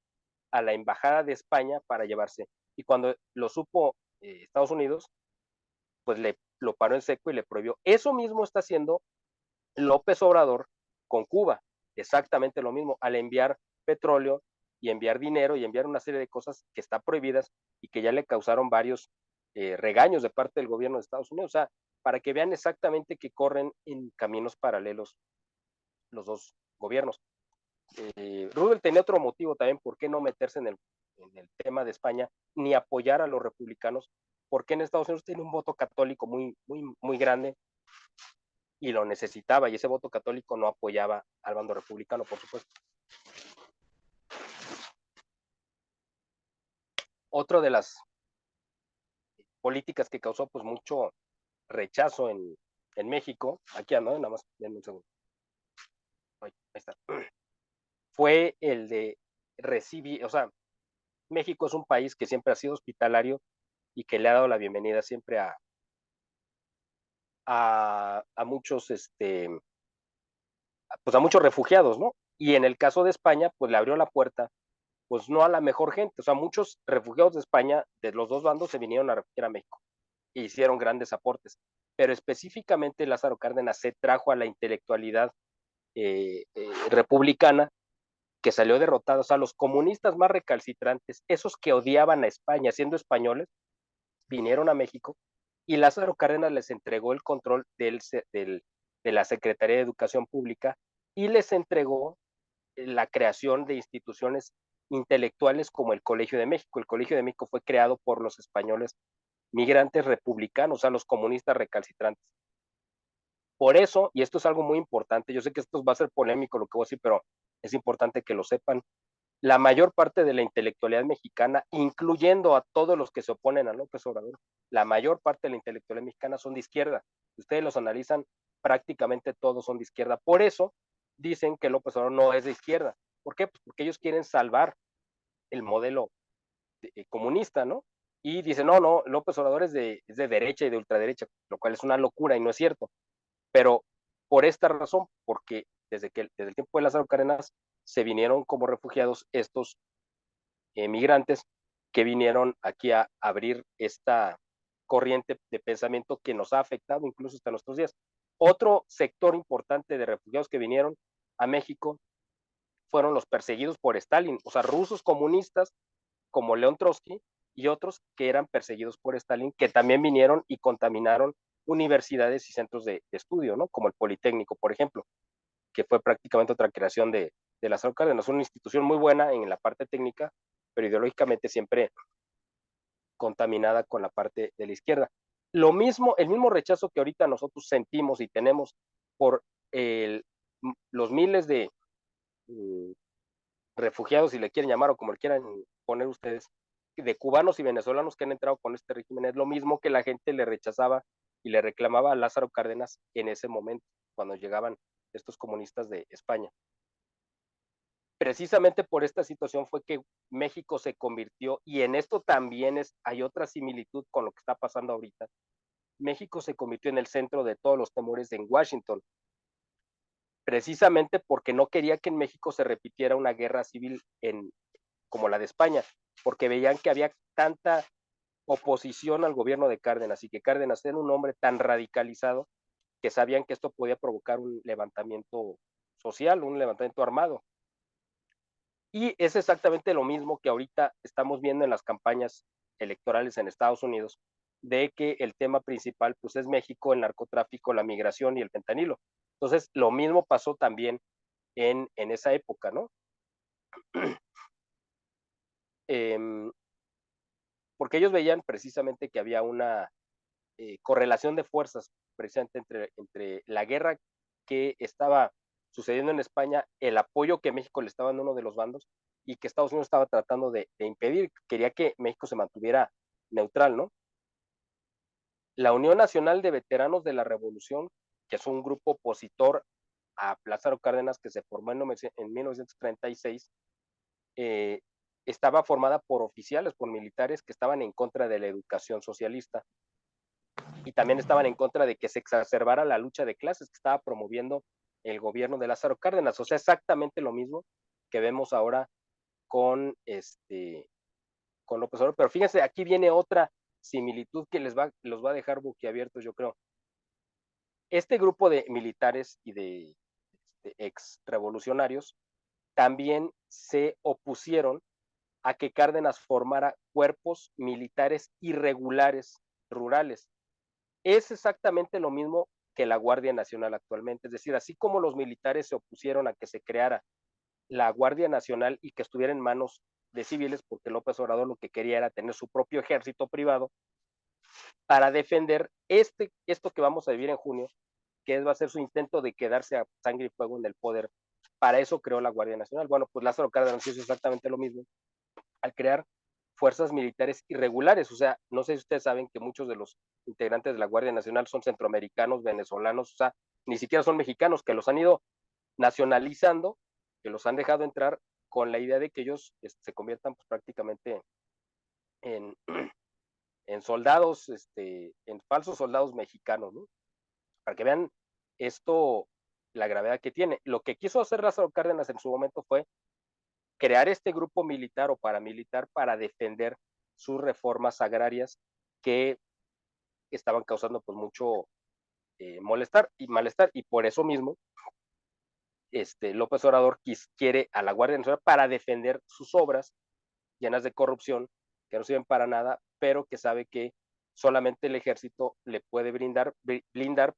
a la embajada de España para llevarse. Y cuando lo supo Estados Unidos, pues lo paró en seco y le prohibió. Eso mismo está haciendo López Obrador con Cuba, exactamente lo mismo, al enviar petróleo y enviar dinero y enviar una serie de cosas que están prohibidas y que ya le causaron varios regaños de parte del gobierno de Estados Unidos. O sea, para que vean exactamente que corren en caminos paralelos los dos gobiernos. Roosevelt tenía otro motivo también, por qué no meterse en el tema de España, ni apoyar a los republicanos, porque en Estados Unidos tiene un voto católico muy, muy, muy grande y lo necesitaba, y ese voto católico no apoyaba al bando republicano, por supuesto. Otro de las políticas que causó pues mucho rechazo en México, aquí ando, nada más, denme un segundo. Ahí está. Fue el de recibir, o sea, México es un país que siempre ha sido hospitalario y que le ha dado la bienvenida siempre a muchos, pues a muchos refugiados, ¿no? Y en el caso de España, pues le abrió la puerta, pues no a la mejor gente, o sea, muchos refugiados de España, de los dos bandos, se vinieron a refugiar a México e hicieron grandes aportes, pero específicamente Lázaro Cárdenas se trajo a la intelectualidad republicana que salió derrotada, o sea, los comunistas más recalcitrantes, esos que odiaban a España siendo españoles, vinieron a México y Lázaro Cárdenas les entregó el control de la Secretaría de Educación Pública y les entregó la creación de instituciones intelectuales como el Colegio de México. El Colegio de México fue creado por los españoles migrantes republicanos, o sea, los comunistas recalcitrantes. Por eso, y esto es algo muy importante, yo sé que esto va a ser polémico lo que voy a decir, pero es importante que lo sepan, la mayor parte de la intelectualidad mexicana, incluyendo a todos los que se oponen a López Obrador, la mayor parte de la intelectualidad mexicana son de izquierda. Si ustedes los analizan, prácticamente todos son de izquierda. Por eso dicen que López Obrador no es de izquierda. ¿Por qué? Pues porque ellos quieren salvar el modelo comunista, ¿no? Y dicen, no, López Obrador es de derecha y de ultraderecha, lo cual es una locura y no es cierto. Pero por esta razón, porque desde el tiempo de Lázaro Cárdenas se vinieron como refugiados estos migrantes que vinieron aquí a abrir esta corriente de pensamiento que nos ha afectado incluso hasta nuestros días. Otro sector importante de refugiados que vinieron a México fueron los perseguidos por Stalin, o sea, rusos comunistas como León Trotsky y otros que eran perseguidos por Stalin, que también vinieron y contaminaron universidades y centros de estudio, ¿no? Como el Politécnico, por ejemplo, que fue prácticamente otra creación de Lázaro Cárdenas, una institución muy buena en la parte técnica, pero ideológicamente siempre contaminada con la parte de la izquierda. Lo mismo, el mismo rechazo que ahorita nosotros sentimos y tenemos por los miles de refugiados, si le quieren llamar o como le quieran poner ustedes, de cubanos y venezolanos que han entrado con este régimen, es lo mismo que la gente le rechazaba y le reclamaba a Lázaro Cárdenas en ese momento, cuando llegaban estos comunistas de España. Precisamente por esta situación fue que México se convirtió, y en esto también hay otra similitud con lo que está pasando ahorita. México se convirtió en el centro de todos los temores en Washington, precisamente porque no quería que en México se repitiera una guerra civil como la de España, porque veían que había tanta oposición al gobierno de Cárdenas y que Cárdenas era un hombre tan radicalizado que sabían que esto podía provocar un levantamiento social, un levantamiento armado. Y es exactamente lo mismo que ahorita estamos viendo en las campañas electorales en Estados Unidos, de que el tema principal pues es México, el narcotráfico, la migración y el fentanilo. Entonces, lo mismo pasó también en esa época, ¿no? Porque ellos veían precisamente que había una correlación de fuerzas precisamente entre la guerra que estaba sucediendo en España, el apoyo que México le estaba dando a uno de los bandos y que Estados Unidos estaba tratando de impedir, quería que México se mantuviera neutral, ¿no? La Unión Nacional de Veteranos de la Revolución, que es un grupo opositor a Lázaro Cárdenas que se formó en 1936, estaba formada por oficiales, por militares que estaban en contra de la educación socialista y también estaban en contra de que se exacerbara la lucha de clases que estaba promoviendo el gobierno de Lázaro Cárdenas. O sea, exactamente lo mismo que vemos ahora con López Obrador. Pero fíjense, aquí viene otra similitud que los va a dejar boquiabiertos, yo creo. Este grupo de militares y de ex revolucionarios también se opusieron a que Cárdenas formara cuerpos militares irregulares rurales. Es exactamente lo mismo que la Guardia Nacional actualmente. Es decir, así como los militares se opusieron a que se creara la Guardia Nacional y que estuviera en manos de civiles, porque López Obrador lo que quería era tener su propio ejército privado para defender esto que vamos a vivir en junio, que va a ser su intento de quedarse a sangre y fuego en el poder. Para eso creó la Guardia Nacional. Bueno, pues Lázaro Cárdenas hizo exactamente lo mismo al crear fuerzas militares irregulares. O sea, no sé si ustedes saben que muchos de los integrantes de la Guardia Nacional son centroamericanos, venezolanos, o sea, ni siquiera son mexicanos, que los han ido nacionalizando, que los han dejado entrar con la idea de que ellos se conviertan pues, prácticamente en, en soldados, en falsos soldados mexicanos, ¿no? Para que vean esto, la gravedad que tiene. Lo que quiso hacer Lázaro Cárdenas en su momento fue crear este grupo militar o paramilitar para defender sus reformas agrarias que estaban causando pues mucho malestar, y por eso mismo López Obrador quiere a la Guardia Nacional para defender sus obras llenas de corrupción que no sirven para nada, pero que sabe que solamente el ejército le puede blindar,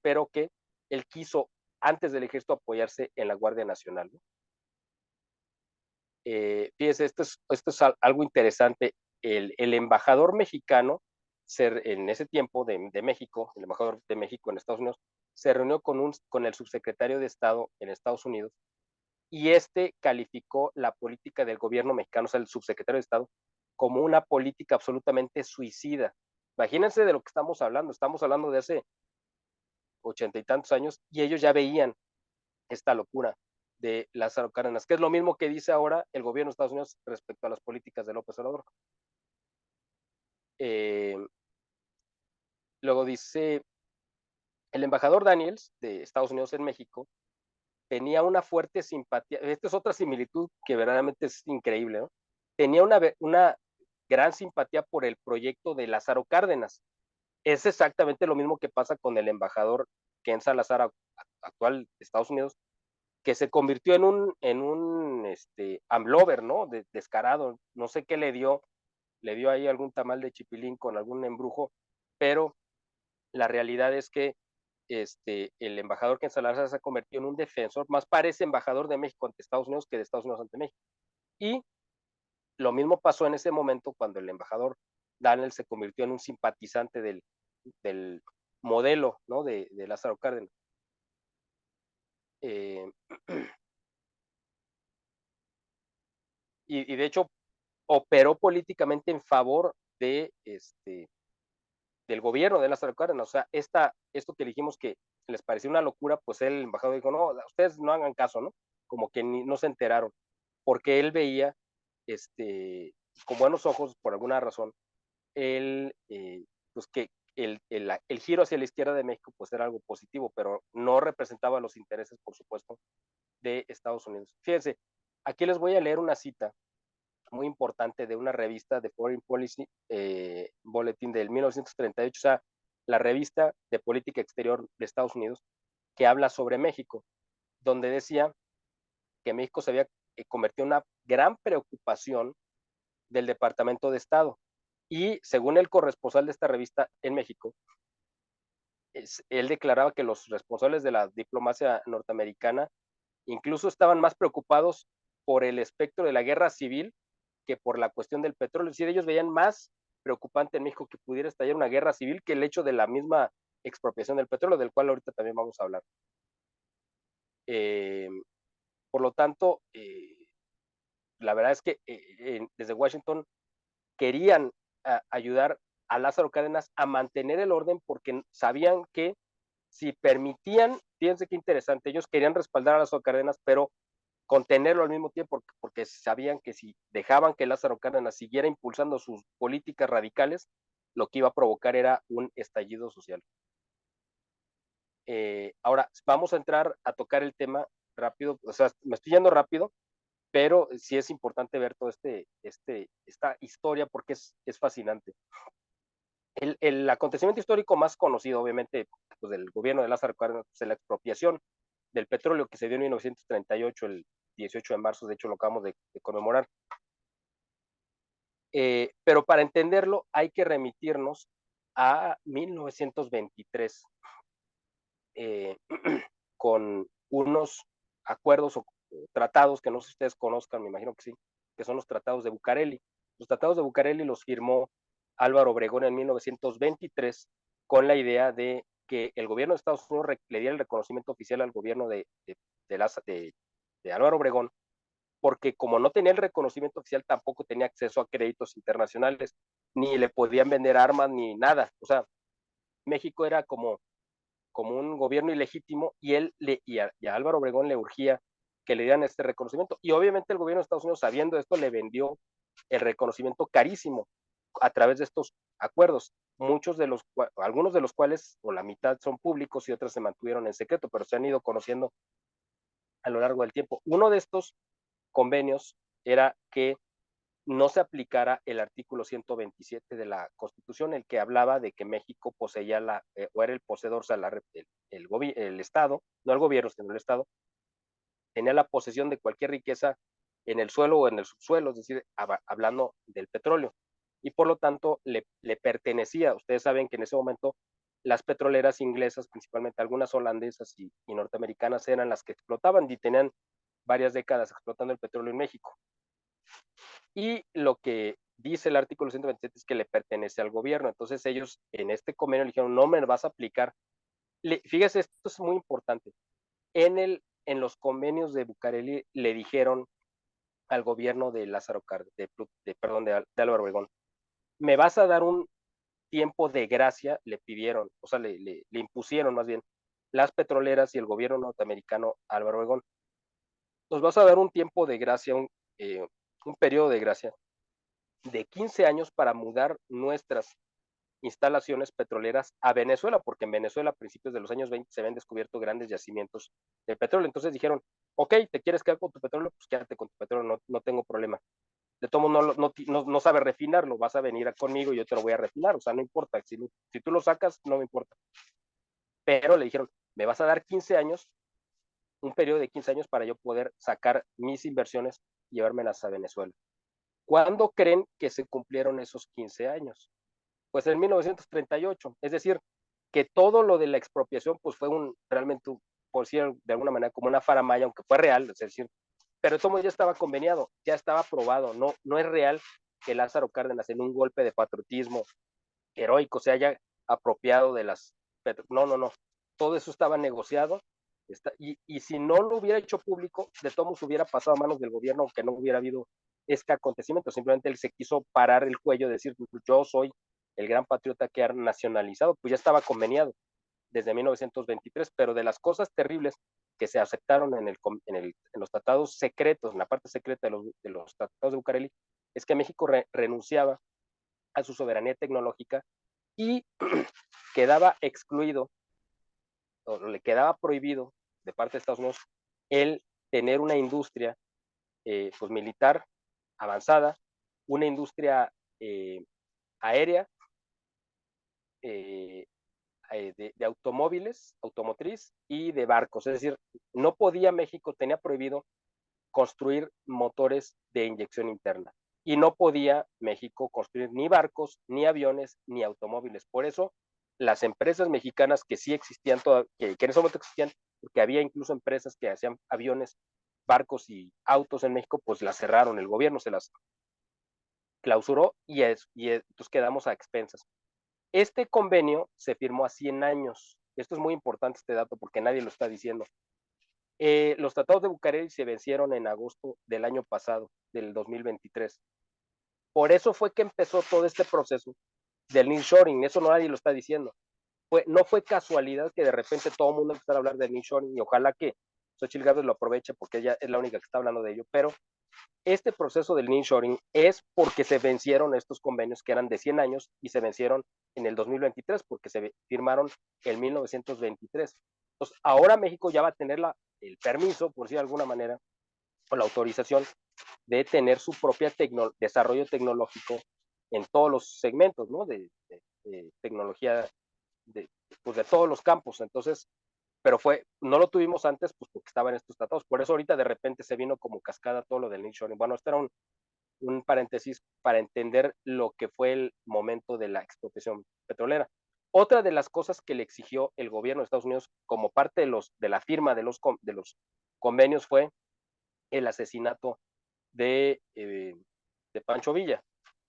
pero que él quiso antes del ejército apoyarse en la Guardia Nacional, ¿no? Fíjese, esto es algo interesante. El embajador mexicano, en ese tiempo de México, el embajador de México en Estados Unidos, se reunió con el subsecretario de Estado en Estados Unidos y calificó la política del gobierno mexicano, o sea, el subsecretario de Estado, como una política absolutamente suicida. Imagínense de lo que estamos hablando de hace 80 y tantos años, y ellos ya veían esta locura de Lázaro Cárdenas, que es lo mismo que dice ahora el gobierno de Estados Unidos respecto a las políticas de López Obrador. Luego dice, el embajador Daniels de Estados Unidos en México tenía una fuerte simpatía, esta es otra similitud que verdaderamente es increíble, ¿no? Tenía una gran simpatía por el proyecto de Lázaro Cárdenas. Es exactamente lo mismo que pasa con el embajador Ken Salazar, actual de Estados Unidos, que se convirtió en un AMLover, ¿no? Descarado, no sé qué le dio ahí algún tamal de chipilín con algún embrujo, pero la realidad es que el embajador Ken Salazar se ha convertido en un defensor, más parece embajador de México ante Estados Unidos que de Estados Unidos ante México. Y lo mismo pasó en ese momento cuando el embajador Daniel se convirtió en un simpatizante del modelo, ¿no? de Lázaro Cárdenas. eh, y de hecho operó políticamente en favor de del gobierno de Lázaro Cárdenas. O sea, esto que dijimos que les pareció una locura, pues el embajador dijo, no, ustedes no hagan caso, ¿no? Como que no se enteraron, porque él veía con buenos ojos, por alguna razón, él, pues que el giro hacia la izquierda de México pues era algo positivo, pero no representaba los intereses, por supuesto, de Estados Unidos. Fíjense, aquí les voy a leer una cita muy importante de una revista de Foreign Policy, Bulletin del 1938, o sea, la revista de política exterior de Estados Unidos, que habla sobre México, donde decía que México se había convertido en una gran preocupación del Departamento de Estado. Y según el corresponsal de esta revista en México, él declaraba que los responsables de la diplomacia norteamericana incluso estaban más preocupados por el espectro de la guerra civil que por la cuestión del petróleo. Es decir, ellos veían más preocupante en México que pudiera estallar una guerra civil que el hecho de la misma expropiación del petróleo, del cual ahorita también vamos a hablar. Por lo tanto, la verdad es que desde Washington querían ayudar a Lázaro Cárdenas a mantener el orden porque sabían que si permitían, fíjense qué interesante, ellos querían respaldar a Lázaro Cárdenas, pero contenerlo al mismo tiempo, porque sabían que si dejaban que Lázaro Cárdenas siguiera impulsando sus políticas radicales, lo que iba a provocar era un estallido social. Ahora, vamos a entrar a tocar el tema rápido, o sea, me estoy yendo rápido, pero sí es importante ver todo esta historia porque es fascinante. El acontecimiento histórico más conocido, obviamente, pues, del gobierno de Lázaro Cárdenas, pues, es la expropiación del petróleo que se dio en 1938, el 18 de marzo, de hecho lo acabamos de conmemorar. Pero para entenderlo hay que remitirnos a 1923, con unos acuerdos o tratados que no sé si ustedes conozcan, me imagino que sí, que son los tratados de Bucareli. Los tratados de Bucareli los firmó Álvaro Obregón en 1923 con la idea de que el gobierno de Estados Unidos le diera el reconocimiento oficial al gobierno de Álvaro Obregón, porque como no tenía el reconocimiento oficial, tampoco tenía acceso a créditos internacionales, ni le podían vender armas, ni nada. O sea, México era como un gobierno ilegítimo y a Álvaro Obregón le urgía que le dieran este reconocimiento. Y obviamente el gobierno de Estados Unidos, sabiendo esto, le vendió el reconocimiento carísimo a través de estos acuerdos, algunos de los cuales, o la mitad, son públicos y otras se mantuvieron en secreto, pero se han ido conociendo a lo largo del tiempo. Uno de estos convenios era que no se aplicara el artículo 127 de la Constitución, el que hablaba de que México poseía o era el poseedor, o sea, el Estado, no el gobierno, sino el Estado, tenía la posesión de cualquier riqueza en el suelo o en el subsuelo, es decir, hablando del petróleo. Y por lo tanto le pertenecía. Ustedes saben que en ese momento las petroleras inglesas, principalmente algunas holandesas y norteamericanas, eran las que explotaban y tenían varias décadas explotando el petróleo en México. Y lo que dice el artículo 127 es que le pertenece al gobierno. Entonces ellos en este convenio le dijeron, no me vas a aplicar. Fíjese, esto es muy importante. En los convenios de Bucareli le dijeron al gobierno de Lázaro Cárdenas, de Álvaro Obregón, me vas a dar un tiempo de gracia, le pidieron, o sea, le impusieron más bien las petroleras y el gobierno norteamericano Álvaro Obregón. Nos vas a dar un tiempo de gracia, un periodo de gracia de 15 años para mudar nuestras instalaciones petroleras a Venezuela, porque en Venezuela a principios de los años 20 se habían descubierto grandes yacimientos de petróleo. Entonces dijeron, ok, ¿te quieres quedar con tu petróleo? Pues quédate con tu petróleo, no tengo problema. De todo modo no sabe refinarlo, vas a venir conmigo y yo te lo voy a refinar, o sea, no importa, si tú lo sacas, no me importa. Pero le dijeron, me vas a dar 15 años, un periodo de 15 años para yo poder sacar mis inversiones y llevármelas a Venezuela. ¿Cuándo creen que se cumplieron esos 15 años? Pues en 1938, es decir, que todo lo de la expropiación pues fue realmente, por decir de alguna manera, como una faramaya, aunque fue real, es decir, pero todo ya estaba conveniado, ya estaba aprobado, no es real que Lázaro Cárdenas en un golpe de patriotismo heroico se haya apropiado de no, todo eso estaba negociado Y si no lo hubiera hecho público, de todos modos hubiera pasado a manos del gobierno, aunque no hubiera habido este acontecimiento. Simplemente él se quiso parar el cuello, decir, yo soy el gran patriota que ha nacionalizado, pues ya estaba conveniado desde 1923, pero de las cosas terribles que se aceptaron en los tratados secretos, en la parte secreta de los tratados de Bucareli, es que México renunciaba a su soberanía tecnológica y quedaba excluido, o le quedaba prohibido de parte de Estados Unidos el tener una industria pues militar avanzada, una industria aérea, de automóviles, automotriz y de barcos. Es decir, no podía México, tenía prohibido construir motores de inyección interna. Y no podía México construir ni barcos, ni aviones, ni automóviles. Por eso, las empresas mexicanas que sí existían, que en ese momento existían, porque había incluso empresas que hacían aviones, barcos y autos en México, pues las cerraron, el gobierno se las clausuró y entonces quedamos a expensas. Este convenio se firmó a 100 años. Esto es muy importante, este dato, porque nadie lo está diciendo. Los tratados de Bucareli se vencieron en agosto del año pasado, del 2023. Por eso fue que empezó todo este proceso del nearshoring. Eso no nadie lo está diciendo. No fue casualidad que de repente todo el mundo empezara a hablar del nearshoring, y ojalá que Xochitl Gálvez lo aproveche porque ella es la única que está hablando de ello, pero este proceso del nearshoring es porque se vencieron estos convenios que eran de 100 años y se vencieron en el 2023 porque se firmaron en 1923. Entonces, ahora México ya va a tener el permiso, por decir de alguna manera, o la autorización de tener su propio desarrollo tecnológico en todos los segmentos, ¿no? De tecnología, pues de todos los campos. Entonces, pero no lo tuvimos antes, pues porque estaban estos tratados. Por eso ahorita de repente se vino como cascada todo lo del nearshoring. Bueno, este era un paréntesis para entender lo que fue el momento de la expropiación petrolera. Otra de las cosas que le exigió el gobierno de Estados Unidos como parte de la firma de los convenios fue el asesinato de Pancho Villa.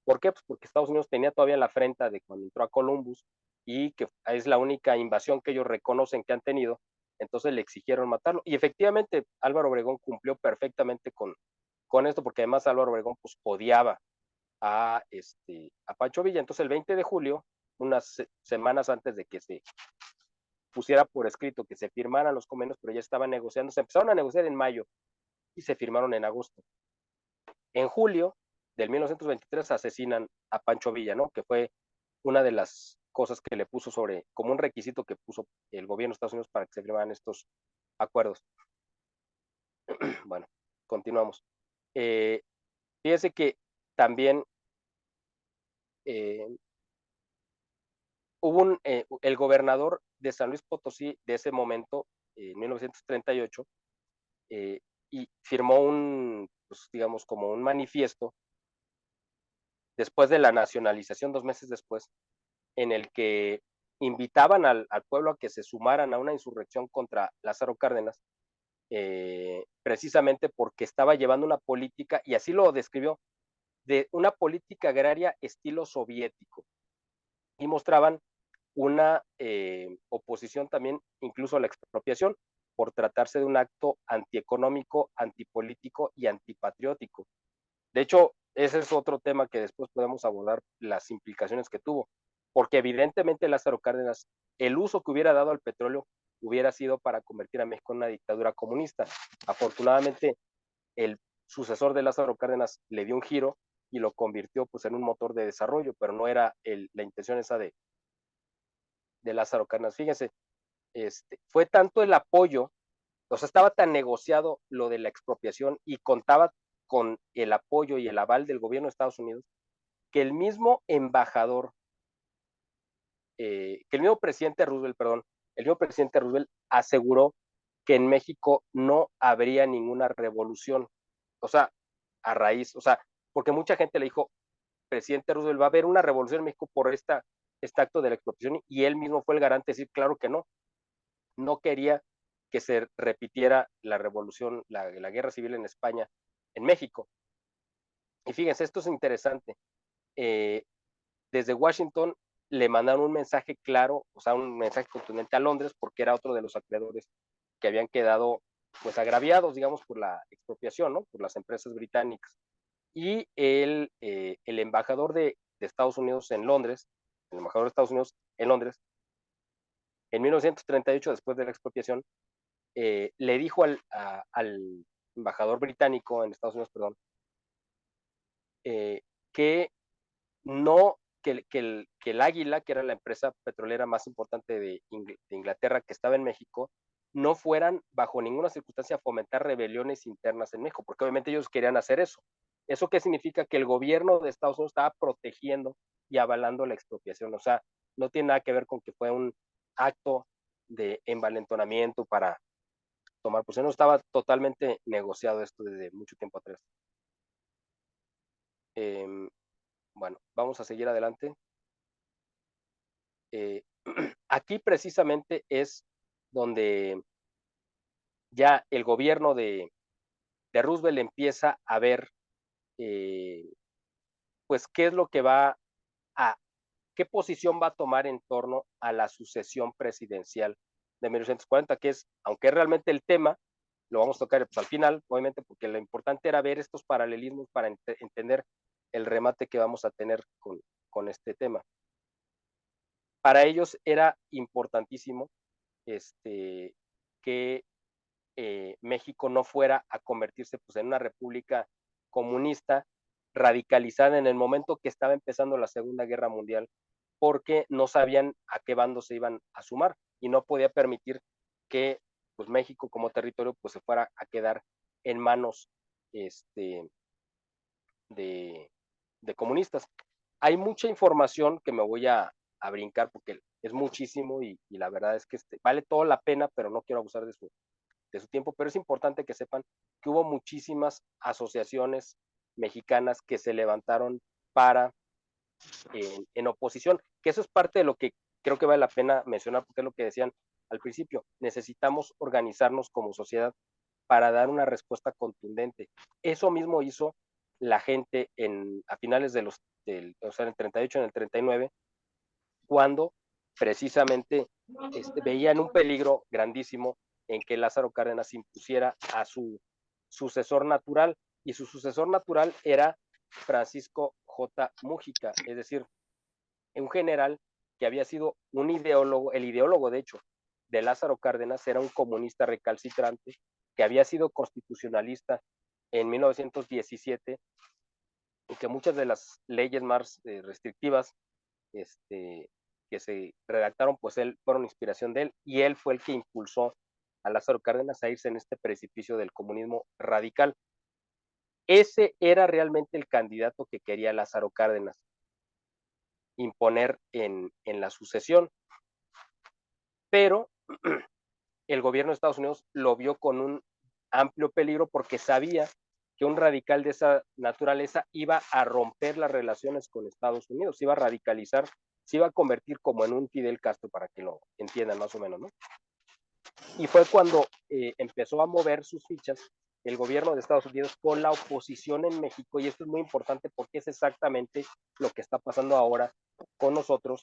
¿Por qué? Pues porque Estados Unidos tenía todavía la afrenta de cuando entró a Columbus y que es la única invasión que ellos reconocen que han tenido, entonces le exigieron matarlo. Y efectivamente Álvaro Obregón cumplió perfectamente con esto, porque además Álvaro Obregón pues odiaba a Pancho Villa. Entonces el 20 de julio, unas semanas antes de que se pusiera por escrito que se firmaran los convenios, pero ya estaban negociando, se empezaron a negociar en mayo y se firmaron en agosto. En julio del 1923 asesinan a Pancho Villa, ¿no? Que fue una de las cosas que le puso como un requisito que puso el gobierno de Estados Unidos para que se firmaran estos acuerdos. Bueno, continuamos. Fíjese que también hubo el gobernador de San Luis Potosí de ese momento, en 1938, y firmó pues, digamos, como un manifiesto después de la nacionalización, 2 meses después, en el que invitaban al pueblo a que se sumaran a una insurrección contra Lázaro Cárdenas, precisamente porque estaba llevando una política, y así lo describió, de una política agraria estilo soviético, y mostraban una oposición también incluso a la expropiación por tratarse de un acto antieconómico, antipolítico y antipatriótico. De hecho, ese es otro tema que después podemos abordar, las implicaciones que tuvo, porque evidentemente Lázaro Cárdenas, el uso que hubiera dado al petróleo hubiera sido para convertir a México en una dictadura comunista. Afortunadamente, el sucesor de Lázaro Cárdenas le dio un giro y lo convirtió pues en un motor de desarrollo, pero no era la intención esa de Lázaro Cárdenas. Fíjense, fue tanto el apoyo, o sea, estaba tan negociado lo de la expropiación y contaba con el apoyo y el aval del gobierno de Estados Unidos, que el mismo embajador, que el mismo presidente Roosevelt, aseguró que en México no habría ninguna revolución. O sea, o sea, porque mucha gente le dijo, presidente Roosevelt, va a haber una revolución en México por este acto de la expropiación, y él mismo fue el garante de decir, claro que no quería que se repitiera la revolución, la guerra civil en España, en México. Y fíjense, esto es interesante. Desde Washington le mandaron un mensaje claro, o sea, un mensaje contundente a Londres, porque era otro de los acreedores que habían quedado pues agraviados, digamos, por la expropiación, ¿no? Por las empresas británicas. Y el embajador de Estados Unidos en Londres, el embajador de Estados Unidos en Londres, en 1938, después de la expropiación, le dijo al embajador británico en Estados Unidos, perdón, que no, que el Águila, que era la empresa petrolera más importante de Inglaterra, que estaba en México, no fueran bajo ninguna circunstancia a fomentar rebeliones internas en México, porque obviamente ellos querían hacer eso. ¿Eso qué significa? Que el gobierno de Estados Unidos estaba protegiendo y avalando la expropiación. O sea, no tiene nada que ver con que fue un acto de envalentonamiento para tomar posición. No estaba totalmente negociado esto desde mucho tiempo atrás. Bueno, vamos a seguir adelante. Aquí precisamente es donde ya el gobierno de Roosevelt empieza a ver pues qué es lo que va a, qué posición va a tomar en torno a la sucesión presidencial de 1940, que es, aunque es realmente el tema, lo vamos a tocar pues, al final, obviamente, porque lo importante era ver estos paralelismos para entender el remate que vamos a tener con este tema. Para ellos era importantísimo que México no fuera a convertirse pues, en una república comunista radicalizada en el momento que estaba empezando la Segunda Guerra Mundial, porque no sabían a qué bando se iban a sumar y no podía permitir que pues, México como territorio pues, se fuera a quedar en manos de comunistas. Hay mucha información que me voy a brincar porque es muchísimo y la verdad es que vale toda la pena, pero no quiero abusar de su tiempo, pero es importante que sepan que hubo muchísimas asociaciones mexicanas que se levantaron para en oposición, que eso es parte de lo que creo que vale la pena mencionar, porque es lo que decían al principio, necesitamos organizarnos como sociedad para dar una respuesta contundente. Eso mismo hizo la gente a finales de o sea, en el 38, en el 39, cuando precisamente veían un peligro grandísimo en que Lázaro Cárdenas impusiera a su sucesor natural, y su sucesor natural era Francisco J. Mújica, es decir, un general que había sido un ideólogo, el ideólogo de hecho de Lázaro Cárdenas era un comunista recalcitrante que había sido constitucionalista en 1917 y que muchas de las leyes más restrictivas que se redactaron, pues él fueron inspiración de él y él fue el que impulsó a Lázaro Cárdenas a irse en este precipicio del comunismo radical. Ese era realmente el candidato que quería Lázaro Cárdenas imponer en la sucesión, pero el gobierno de Estados Unidos lo vio con un amplio peligro porque sabía que un radical de esa naturaleza iba a romper las relaciones con Estados Unidos, se iba a radicalizar, se iba a convertir como en un Fidel Castro, para que lo entiendan más o menos, ¿no? Y fue cuando empezó a mover sus fichas el gobierno de Estados Unidos con la oposición en México, y esto es muy importante porque es exactamente lo que está pasando ahora con nosotros,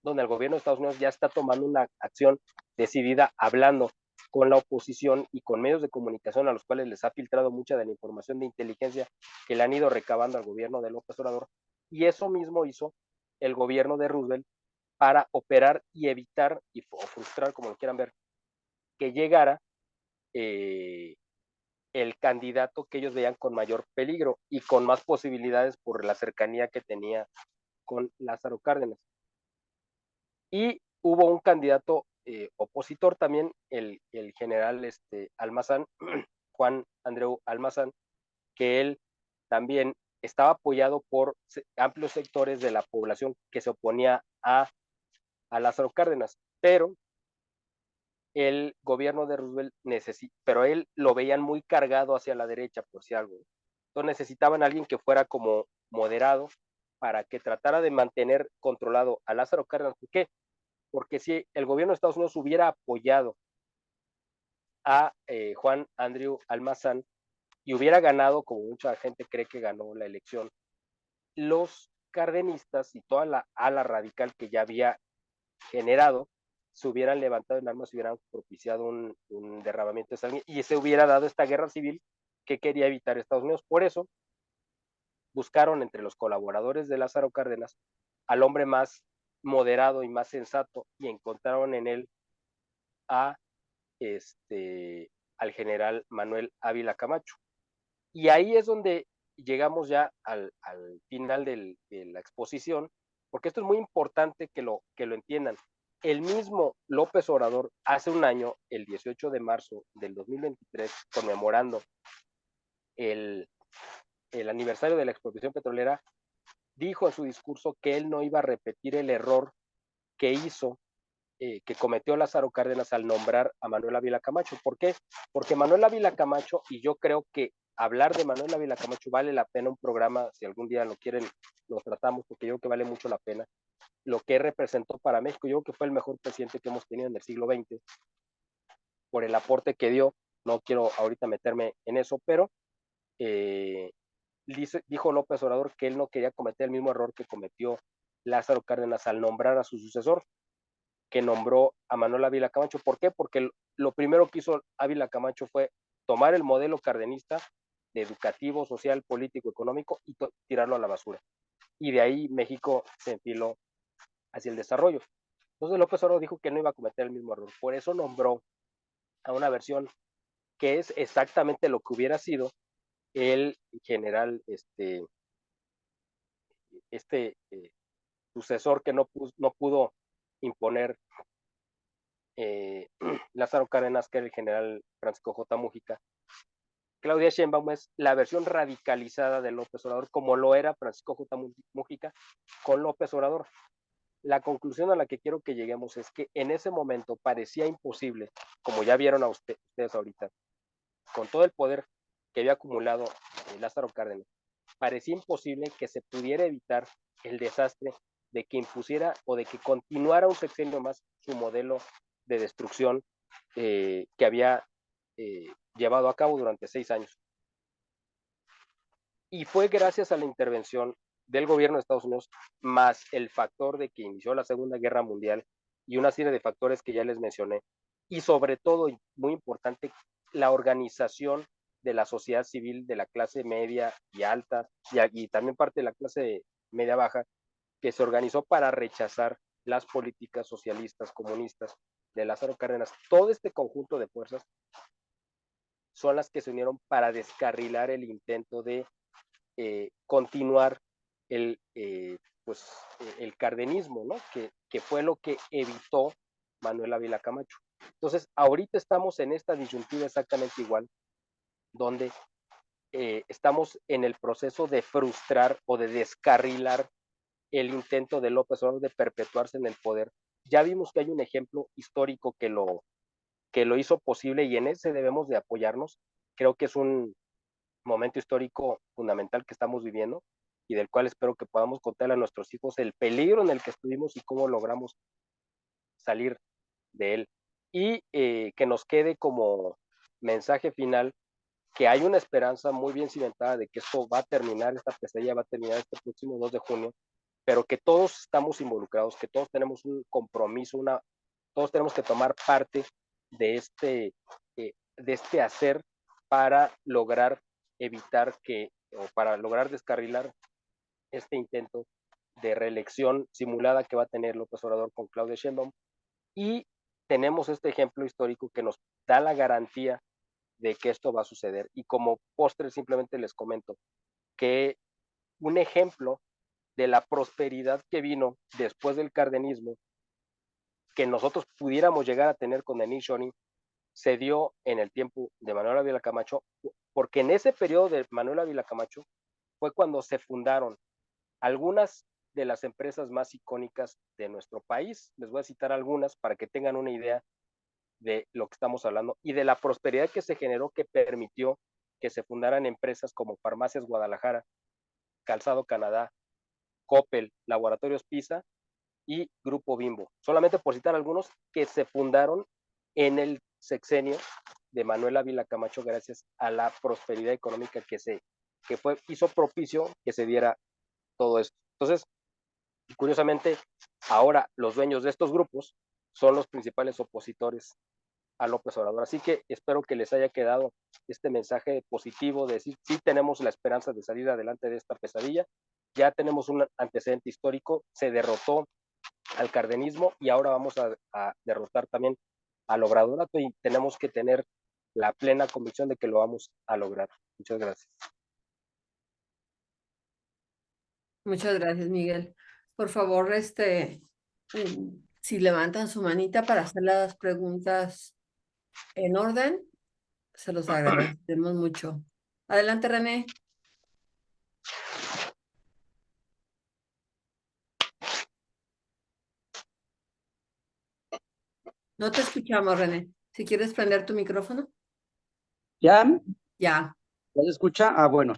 donde el gobierno de Estados Unidos ya está tomando una acción decidida, hablando con la oposición y con medios de comunicación a los cuales les ha filtrado mucha de la información de inteligencia que le han ido recabando al gobierno de López Obrador, y eso mismo hizo el gobierno de Roosevelt para operar y evitar o frustrar, como lo quieran ver, que llegara el candidato que ellos veían con mayor peligro y con más posibilidades por la cercanía que tenía con Lázaro Cárdenas. Y hubo un candidato opositor también, el general Almazán, Juan Andreu Almazán, que él también estaba apoyado por amplios sectores de la población que se oponía a Lázaro Cárdenas, pero el gobierno de Roosevelt pero él lo veían muy cargado hacia la derecha, por si algo. Entonces necesitaban a alguien que fuera como moderado para que tratara de mantener controlado a Lázaro Cárdenas. ¿Por qué? Porque si el gobierno de Estados Unidos hubiera apoyado a Juan Andreu Almazán y hubiera ganado, como mucha gente cree que ganó la elección, los cardenistas y toda la ala radical que ya había generado se hubieran levantado en armas, hubieran propiciado un derramamiento de sangre y se hubiera dado esta guerra civil que quería evitar Estados Unidos. Por eso buscaron entre los colaboradores de Lázaro Cárdenas al hombre más moderado y más sensato y encontraron en él a al general Manuel Ávila Camacho. Y ahí es donde llegamos ya al final de la exposición, porque esto es muy importante que lo entiendan. El mismo López Obrador, hace un año, el 18 de marzo del 2023, conmemorando el aniversario de la expropiación petrolera, dijo en su discurso que él no iba a repetir el error que hizo, que cometió Lázaro Cárdenas al nombrar a Manuel Ávila Camacho. ¿Por qué? Porque Manuel Ávila Camacho, y yo creo que hablar de Manuel Ávila Camacho vale la pena un programa, si algún día lo quieren, lo tratamos, porque yo creo que vale mucho la pena, lo que representó para México. Yo creo que fue el mejor presidente que hemos tenido en el siglo XX, por el aporte que dio. No quiero ahorita meterme en eso, pero dijo López Obrador que él no quería cometer el mismo error que cometió Lázaro Cárdenas al nombrar a su sucesor, que nombró a Manuel Ávila Camacho. ¿Por qué? Porque lo primero que hizo Ávila Camacho fue tomar el modelo cardenista de educativo, social, político, económico y tirarlo a la basura. Y de ahí México se enfiló hacia el desarrollo. Entonces López Obrador dijo que no iba a cometer el mismo error. Por eso nombró a una versión que es exactamente lo que hubiera sido el general, sucesor que no pudo imponer Lázaro Cárdenas, que era el general Francisco J. Mújica. Claudia Sheinbaum es la versión radicalizada de López Obrador, como lo era Francisco J. Mújica con López Obrador. La conclusión a la que quiero que lleguemos es que en ese momento parecía imposible, como ya vieron a ustedes ahorita, con todo el poder que había acumulado Lázaro Cárdenas, parecía imposible que se pudiera evitar el desastre de que impusiera o de que continuara un sexenio más su modelo de destrucción que había llevado a cabo durante 6 años. Y fue gracias a la intervención del gobierno de Estados Unidos, más el factor de que inició la Segunda Guerra Mundial y una serie de factores que ya les mencioné, y sobre todo, muy importante, la organización de la sociedad civil de la clase media y alta, y también parte de la clase media baja, que se organizó para rechazar las políticas socialistas, comunistas de Lázaro Cárdenas. Todo este conjunto de fuerzas son las que se unieron para descarrilar el intento de continuar el cardenismo, ¿no? Que fue lo que evitó Manuel Ávila Camacho. Entonces, ahorita estamos en esta disyuntiva exactamente igual, donde estamos en el proceso de frustrar o de descarrilar el intento de López Obrador de perpetuarse en el poder. Ya vimos que hay un ejemplo histórico que lo hizo posible y en ese debemos de apoyarnos. Creo que es un momento histórico fundamental que estamos viviendo y del cual espero que podamos contarle a nuestros hijos el peligro en el que estuvimos y cómo logramos salir de él. Y que nos quede como mensaje final que hay una esperanza muy bien cimentada de que esto va a terminar, esta pesadilla va a terminar este próximo 2 de junio, pero que todos estamos involucrados, que todos tenemos un compromiso, todos tenemos que tomar parte de este hacer para lograr evitar o para lograr descarrilar este intento de reelección simulada que va a tener López Obrador con Claudia Sheinbaum. Y tenemos este ejemplo histórico que nos da la garantía de que esto va a suceder. Y como postre simplemente les comento que un ejemplo de la prosperidad que vino después del cardenismo, que nosotros pudiéramos llegar a tener con el nearshoring, se dio en el tiempo de Manuel Ávila Camacho, porque en ese periodo de Manuel Ávila Camacho fue cuando se fundaron algunas de las empresas más icónicas de nuestro país. Les voy a citar algunas para que tengan una idea de lo que estamos hablando y de la prosperidad que se generó, que permitió que se fundaran empresas como Farmacias Guadalajara, Calzado Canadá, Coppel, Laboratorios PISA y Grupo Bimbo. Solamente por citar algunos que se fundaron en el sexenio de Manuel Ávila Camacho gracias a la prosperidad económica que hizo propicio que se diera todo esto. Entonces, curiosamente, ahora los dueños de estos grupos son los principales opositores a López Obrador. Así que espero que les haya quedado este mensaje positivo de decir, sí tenemos la esperanza de salir adelante de esta pesadilla, ya tenemos un antecedente histórico, se derrotó al cardenismo y ahora vamos a derrotar también al obradorato y tenemos que tener la plena convicción de que lo vamos a lograr. Muchas gracias. Muchas gracias, Miguel. Por favor, si levantan su manita para hacer las preguntas en orden, se los agradecemos mucho. Adelante, René. No te escuchamos, René. Si quieres prender tu micrófono. ¿Ya? Ya. ¿Ya se escucha? Ah, bueno.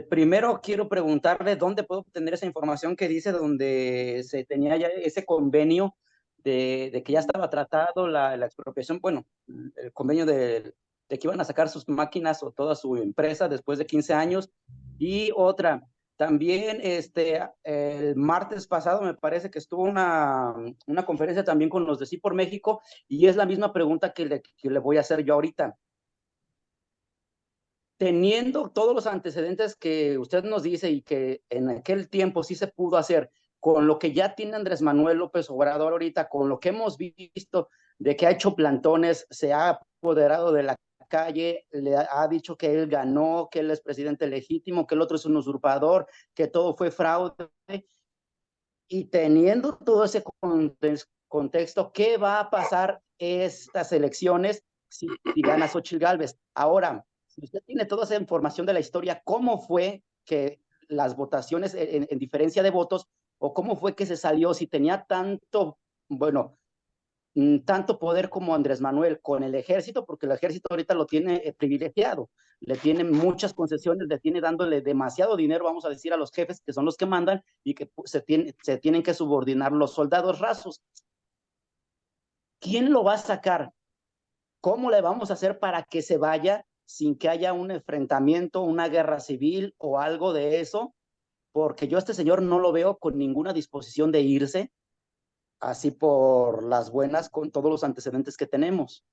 Primero quiero preguntarle dónde puedo obtener esa información que dice donde se tenía ya ese convenio de que ya estaba tratado la expropiación, bueno, el convenio de que iban a sacar sus máquinas o toda su empresa después de 15 años. Y otra, también el martes pasado me parece que estuvo una conferencia también con los de Sí por México y es la misma pregunta que le voy a hacer yo ahorita. Teniendo todos los antecedentes que usted nos dice y que en aquel tiempo sí se pudo hacer, con lo que ya tiene Andrés Manuel López Obrador ahorita, con lo que hemos visto de que ha hecho plantones, se ha apoderado de la calle, le ha dicho que él ganó, que él es presidente legítimo, que el otro es un usurpador, que todo fue fraude, y teniendo todo ese contexto, ¿qué va a pasar estas elecciones si gana Xóchitl Gálvez? Ahora, si usted tiene toda esa información de la historia, ¿cómo fue que las votaciones en diferencia de votos, o cómo fue que se salió, si tenía tanto, bueno, tanto poder como Andrés Manuel con el ejército, porque el ejército ahorita lo tiene privilegiado, le tiene muchas concesiones, le tiene dándole demasiado dinero, vamos a decir, a los jefes, que son los que mandan, y que se tienen que subordinar los soldados rasos. ¿Quién lo va a sacar? ¿Cómo le vamos a hacer para que se vaya sin que haya un enfrentamiento, una guerra civil o algo de eso? Porque yo a este señor no lo veo con ninguna disposición de irse, así por las buenas, con todos los antecedentes que tenemos.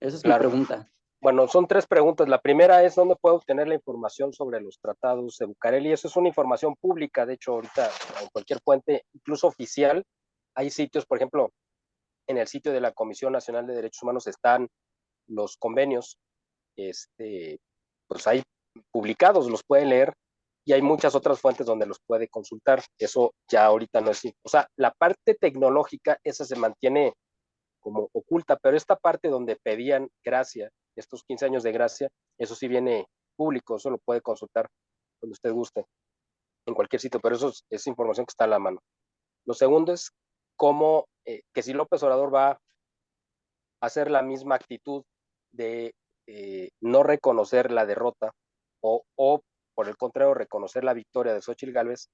Esa es Claro. mi pregunta. Bueno, son tres preguntas. La primera es ¿dónde puedo obtener la información sobre los tratados de Bucareli? Eso es una información pública, de hecho ahorita en cualquier fuente, incluso oficial, hay sitios, por ejemplo, en el sitio de la Comisión Nacional de Derechos Humanos están los convenios, pues hay publicados, los puede leer, y hay muchas otras fuentes donde los puede consultar. Eso ya ahorita no es, o sea, la parte tecnológica, esa se mantiene como oculta, pero esta parte donde pedían gracia, estos 15 años de gracia, eso sí viene público, eso lo puede consultar cuando usted guste, en cualquier sitio, pero eso es información que está a la mano. Lo segundo es cómo, que si López Obrador va a hacer la misma actitud de no reconocer la derrota o por el contrario, reconocer la victoria de Xóchitl Gálvez,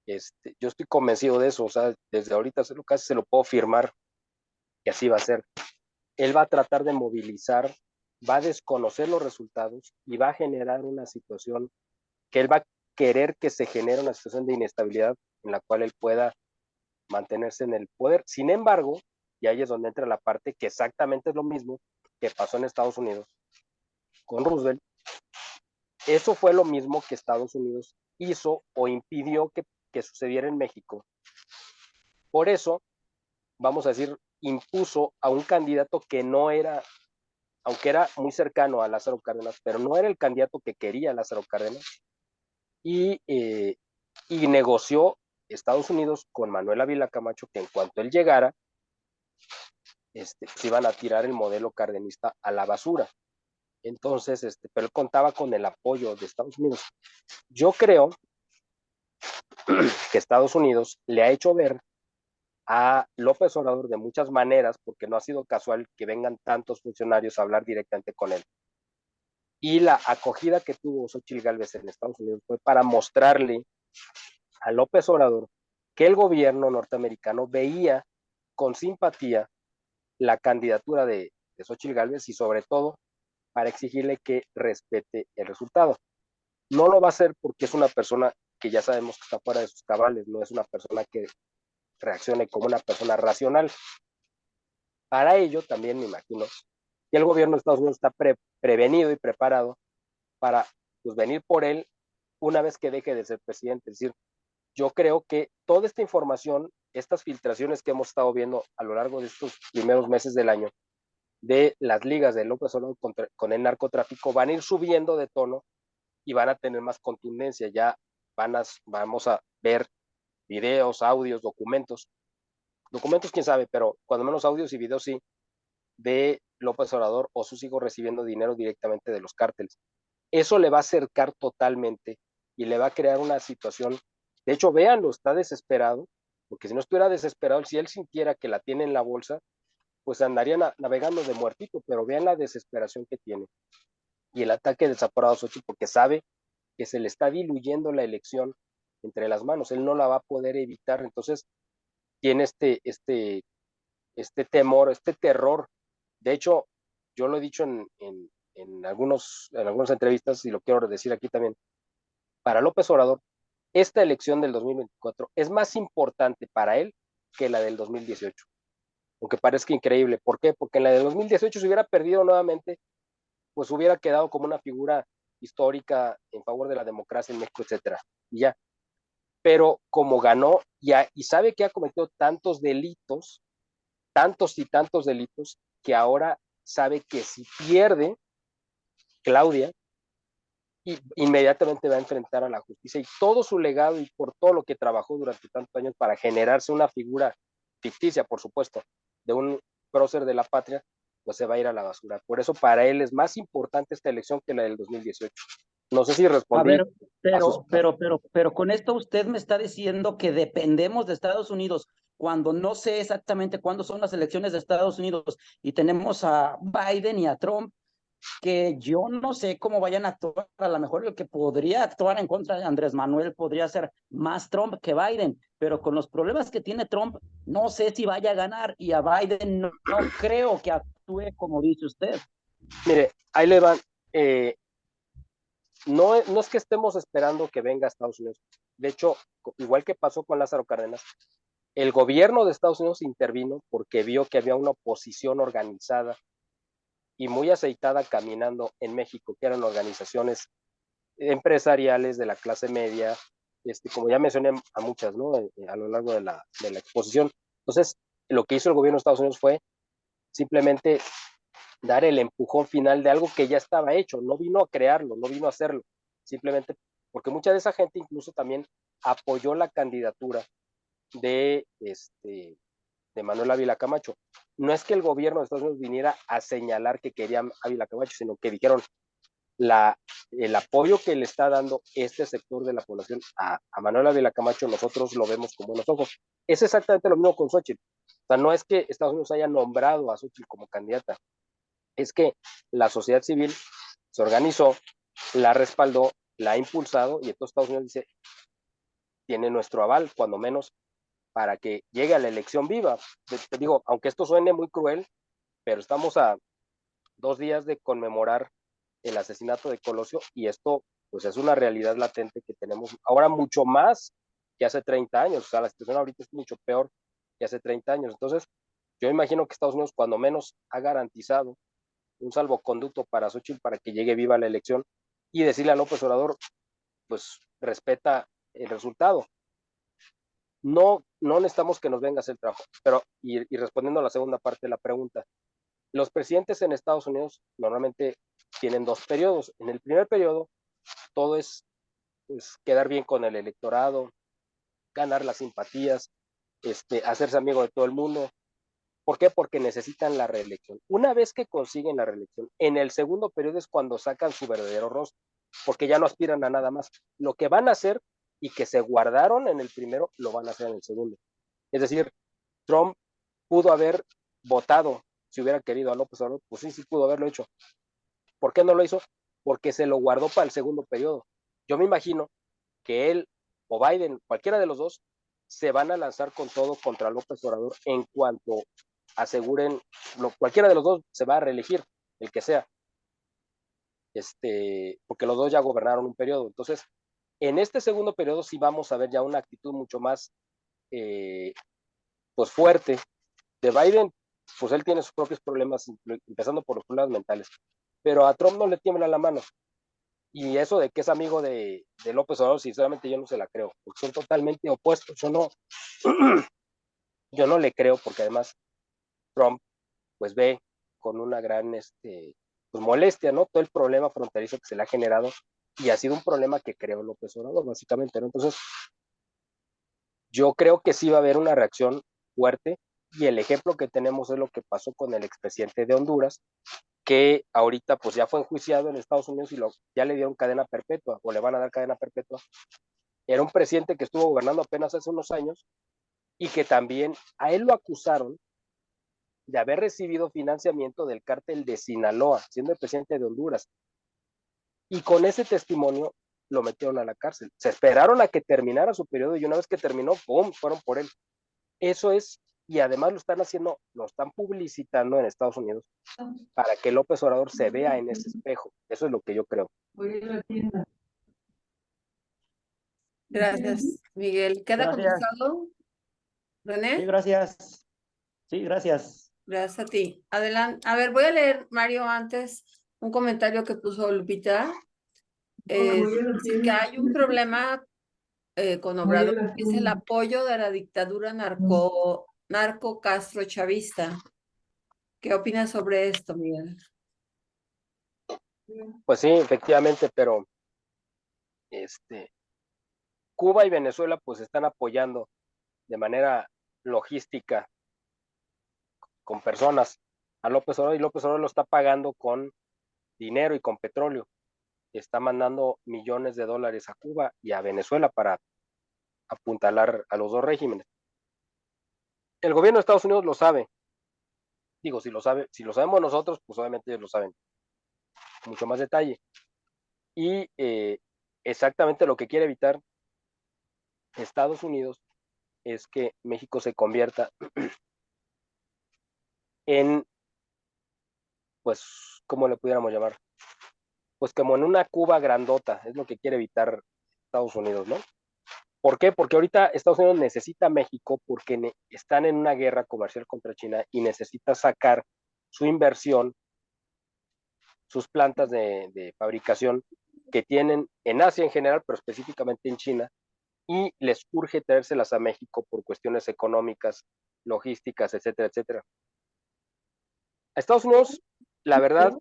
yo estoy convencido de eso, o sea, desde ahorita casi se lo puedo firmar que así va a ser. Él va a tratar de movilizar, va a desconocer los resultados y va a generar una situación que él va a querer que se genere una situación de inestabilidad en la cual él pueda mantenerse en el poder. Sin embargo, y ahí es donde entra la parte que exactamente es lo mismo que pasó en Estados Unidos con Roosevelt. Eso fue lo mismo que Estados Unidos hizo o impidió que sucediera en México. Por eso, vamos a decir, impuso a un candidato que no era, aunque era muy cercano a Lázaro Cárdenas, pero no era el candidato que quería Lázaro Cárdenas, y negoció Estados Unidos con Manuel Ávila Camacho que en cuanto él llegara, se iban a tirar el modelo cardenista a la basura. Entonces, pero él contaba con el apoyo de Estados Unidos. Yo creo que Estados Unidos le ha hecho ver a López Obrador de muchas maneras, porque no ha sido casual que vengan tantos funcionarios a hablar directamente con él. Y la acogida que tuvo Xóchitl Gálvez en Estados Unidos fue para mostrarle a López Obrador que el gobierno norteamericano veía con simpatía la candidatura de Xóchitl Gálvez y sobre todo para exigirle que respete el resultado. No lo va a hacer porque es una persona que ya sabemos que está fuera de sus cabales, no es una persona que reaccione como una persona racional. Para ello, también me imagino que el gobierno de Estados Unidos está prevenido y preparado para pues, venir por él una vez que deje de ser presidente. Es decir, yo creo que toda esta información, estas filtraciones que hemos estado viendo a lo largo de estos primeros meses del año, de las ligas de López Obrador con el narcotráfico, van a ir subiendo de tono y van a tener más contundencia. Ya vamos a ver videos, audios, documentos, quién sabe, pero cuando menos audios y videos sí, de López Obrador o sus hijos recibiendo dinero directamente de los cárteles. Eso le va a acercar totalmente y le va a crear una situación. De hecho, véanlo, está desesperado, porque si no estuviera desesperado, si él sintiera que la tiene en la bolsa, pues andaría navegando de muertito, pero vean la desesperación que tiene y el ataque desaforado a Xochitl, porque sabe que se le está diluyendo la elección entre las manos, él no la va a poder evitar, entonces tiene este temor, este terror. De hecho, yo lo he dicho en algunas entrevistas y lo quiero decir aquí también, para López Obrador, esta elección del 2024 es más importante para él que la del 2018, aunque parezca increíble. ¿Por qué? Porque en la del 2018 se hubiera perdido nuevamente, pues hubiera quedado como una figura histórica en favor de la democracia en México, etcétera, y ya. Pero como ganó y sabe que ha cometido tantos delitos, tantos y tantos delitos, que ahora sabe que si pierde Claudia, inmediatamente va a enfrentar a la justicia y todo su legado y por todo lo que trabajó durante tantos años para generarse una figura ficticia, por supuesto, de un prócer de la patria, pues se va a ir a la basura. Por eso para él es más importante esta elección que la del 2018. No sé si A respondí. ver, pero con esto usted me está diciendo que dependemos de Estados Unidos cuando no sé exactamente cuándo son las elecciones de Estados Unidos y tenemos a Biden y a Trump, que yo no sé cómo vayan a actuar. A lo mejor el que podría actuar en contra de Andrés Manuel podría ser más Trump que Biden, pero con los problemas que tiene Trump, no sé si vaya a ganar y a Biden no creo que actúe como dice usted. Mire, ahí le van. No es que estemos esperando que venga a Estados Unidos. De hecho, igual que pasó con Lázaro Cárdenas, el gobierno de Estados Unidos intervino porque vio que había una oposición organizada y muy aceitada caminando en México, que eran organizaciones empresariales de la clase media, como ya mencioné a muchas, ¿no? A lo largo de la exposición. Entonces, lo que hizo el gobierno de Estados Unidos fue simplemente dar el empujón final de algo que ya estaba hecho, no vino a crearlo, no vino a hacerlo, simplemente porque mucha de esa gente incluso también apoyó la candidatura de, de Manuel Ávila Camacho. No es que el gobierno de Estados Unidos viniera a señalar que querían Ávila Camacho, sino que dijeron el apoyo que le está dando este sector de la población a Manuel Ávila Camacho, nosotros lo vemos con buenos ojos. Es exactamente lo mismo con Xochitl. O sea, no es que Estados Unidos haya nombrado a Xochitl como candidata, es que la sociedad civil se organizó, la respaldó, la ha impulsado y entonces Estados Unidos dice, tiene nuestro aval, cuando menos, para que llegue a la elección viva. Te digo, aunque esto suene muy cruel, pero estamos a 2 días de conmemorar el asesinato de Colosio y esto pues es una realidad latente que tenemos ahora mucho más que hace 30 años. O sea, la situación ahorita es mucho peor que hace 30 años. Entonces, yo imagino que Estados Unidos cuando menos ha garantizado un salvoconducto para Xochitl para que llegue viva la elección y decirle a López Obrador, pues respeta el resultado. No necesitamos que nos venga a hacer el trabajo, pero y respondiendo a la segunda parte de la pregunta, los presidentes en Estados Unidos normalmente tienen 2 periodos. En el primer periodo todo es pues, quedar bien con el electorado, ganar las simpatías, hacerse amigo de todo el mundo. ¿Por qué? Porque necesitan la reelección. Una vez que consiguen la reelección, en el segundo periodo es cuando sacan su verdadero rostro, porque ya no aspiran a nada más. Lo que van a hacer y que se guardaron en el primero, lo van a hacer en el segundo. Es decir, Trump pudo haber votado, si hubiera querido a López Obrador, pues sí pudo haberlo hecho. ¿Por qué no lo hizo? Porque se lo guardó para el segundo periodo. Yo me imagino que él o Biden, cualquiera de los dos, se van a lanzar con todo contra López Obrador en cuanto aseguren, cualquiera de los dos se va a reelegir, el que sea, porque los dos ya gobernaron un periodo. Entonces, en este segundo periodo sí vamos a ver ya una actitud mucho más pues fuerte. De Biden, pues él tiene sus propios problemas, empezando por los problemas mentales, pero a Trump no le tiembla la mano. Y eso de que es amigo de López Obrador, sinceramente yo no se la creo, porque son totalmente opuestos. Yo no le creo, porque además Trump pues ve con una gran pues molestia, ¿no? Todo el problema fronterizo que se le ha generado, y ha sido un problema que creó López Obrador, básicamente, ¿no? Entonces, yo creo que sí va a haber una reacción fuerte, y el ejemplo que tenemos es lo que pasó con el expresidente de Honduras, que ahorita pues ya fue enjuiciado en Estados Unidos y ya le dieron cadena perpetua, o le van a dar cadena perpetua. Era un presidente que estuvo gobernando apenas hace unos años, y que también a él lo acusaron de haber recibido financiamiento del cártel de Sinaloa, siendo el presidente de Honduras. Y con ese testimonio lo metieron a la cárcel. Se esperaron a que terminara su periodo, y una vez que terminó, ¡pum!, fueron por él. Eso es, y además lo están haciendo, lo están publicitando en Estados Unidos para que López Obrador se vea en ese espejo. Eso es lo que yo creo. Gracias, Miguel. ¿Queda Gracias. contestado? ¿René? Sí, gracias. Sí, gracias. Gracias a ti. Adelante. A ver, voy a leer, Mario, antes un comentario que puso Lupita. Dice que hay un problema con Obrador, que es el apoyo de la dictadura narco Castro chavista. ¿Qué opinas sobre esto, Miguel? Pues sí, efectivamente, pero Cuba y Venezuela pues están apoyando de manera logística con personas a López Obrador, y López Obrador lo está pagando con dinero y con petróleo. Está mandando millones de dólares a Cuba y a Venezuela para apuntalar a los dos regímenes. El gobierno de Estados Unidos lo sabe. Digo, si lo sabemos nosotros, pues obviamente ellos lo saben mucho más detalle. Y exactamente lo que quiere evitar Estados Unidos es que México se convierta en, pues, ¿cómo le pudiéramos llamar? Pues como en una Cuba grandota, es lo que quiere evitar Estados Unidos, ¿no? ¿Por qué? Porque ahorita Estados Unidos necesita a México, porque están en una guerra comercial contra China, y necesita sacar su inversión, sus plantas de fabricación que tienen en Asia en general, pero específicamente en China, y les urge traérselas a México por cuestiones económicas, logísticas, etcétera, etcétera. A Estados Unidos, la verdad,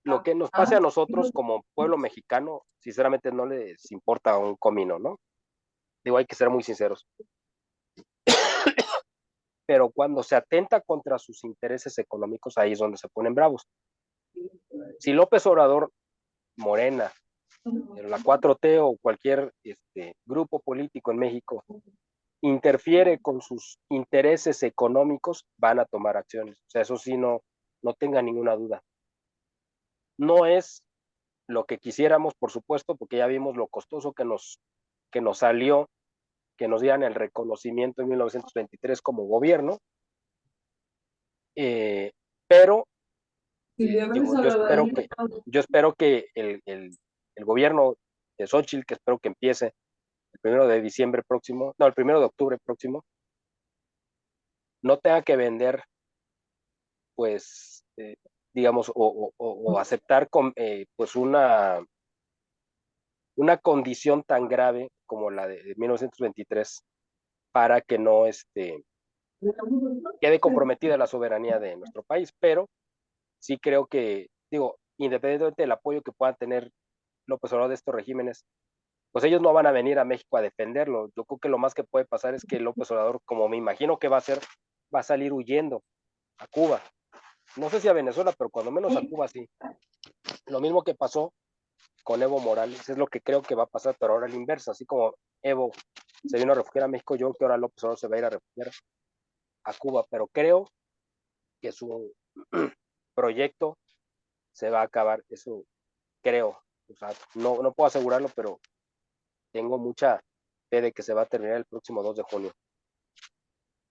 lo que nos pase a nosotros como pueblo mexicano, sinceramente no les importa un comino, ¿no? Digo, hay que ser muy sinceros. Pero cuando se atenta contra sus intereses económicos, ahí es donde se ponen bravos. Si López Obrador, Morena, la 4T o cualquier grupo político en México interfiere con sus intereses económicos, van a tomar acciones. O sea, eso sí, no tenga ninguna duda. No es lo que quisiéramos, por supuesto, porque ya vimos lo costoso que nos salió que nos dieran el reconocimiento en 1923 como gobierno, pero yo espero que el gobierno de Xochitl, que espero que empiece el 1 de diciembre próximo, no, el 1 de octubre próximo, no tenga que vender, pues, digamos, o aceptar pues una condición tan grave como la de 1923, para que no quede comprometida la soberanía de nuestro país. Pero sí creo que, digo, independientemente del apoyo que puedan tener López Obrador de estos regímenes, pues ellos no van a venir a México a defenderlo. Yo creo que lo más que puede pasar es que López Obrador, como me imagino que va a hacer, va a salir huyendo a Cuba. No sé si a Venezuela, pero cuando menos a Cuba sí. Lo mismo que pasó con Evo Morales, es lo que creo que va a pasar, pero ahora a la inversa. Así como Evo se vino a refugiar a México, yo creo que ahora López Obrador se va a ir a refugiar a Cuba, pero creo que su proyecto se va a acabar, eso creo. O sea, no puedo asegurarlo, pero tengo mucha fe de que se va a terminar el próximo 2 de junio.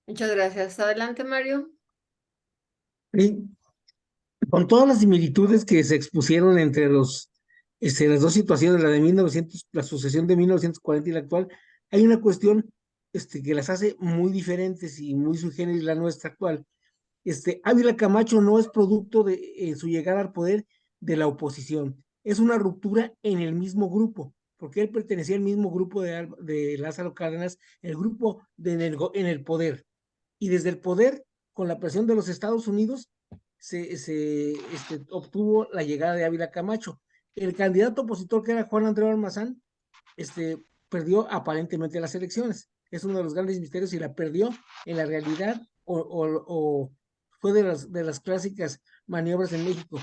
Muchas gracias. Adelante, Mario. Sí. Con todas las similitudes que se expusieron entre las dos situaciones, la de 1900, la sucesión de 1940 y la actual, hay una cuestión que las hace muy diferentes y muy sui generis la nuestra actual. Ávila Camacho no es producto de su llegada al poder de la oposición, es una ruptura en el mismo grupo, porque él pertenecía al mismo grupo de Lázaro Cárdenas, el grupo en el poder. Y desde el poder, con la presión de los Estados Unidos, obtuvo la llegada de Ávila Camacho. El candidato opositor, que era Juan Andreu Almazán, perdió aparentemente las elecciones. Es uno de los grandes misterios si la perdió en la realidad o fue de las clásicas maniobras en México.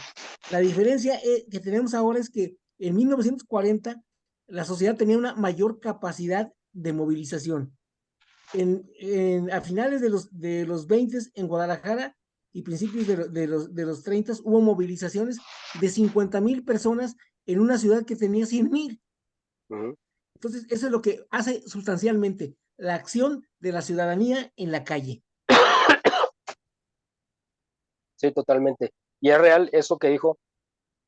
La diferencia que tenemos ahora es que en 1940 la sociedad tenía una mayor capacidad de movilización. A finales de los 20 en Guadalajara y principios de los 30 hubo movilizaciones de 50,000 personas en una ciudad que tenía 100,000. Entonces, eso es lo que hace sustancialmente la acción de la ciudadanía en la calle. Sí, totalmente. Y es real eso que dijo,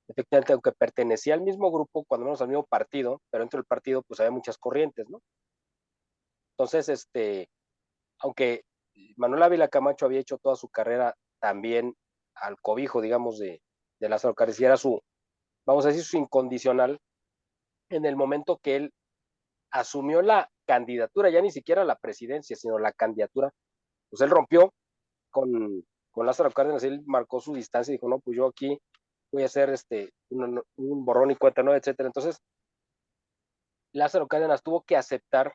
efectivamente, aunque pertenecía al mismo grupo, cuando menos al mismo partido, pero dentro del partido pues había muchas corrientes, ¿no? Entonces, aunque Manuel Ávila Camacho había hecho toda su carrera también al cobijo, digamos, de Lázaro Cárdenas, y era su, vamos a decir, su incondicional, en el momento que él asumió la candidatura, ya ni siquiera la presidencia, sino la candidatura, pues él rompió con Lázaro Cárdenas, él marcó su distancia y dijo, no, pues yo aquí voy a hacer un borrón y cuenta nueva, etcétera. Entonces, Lázaro Cárdenas tuvo que aceptar,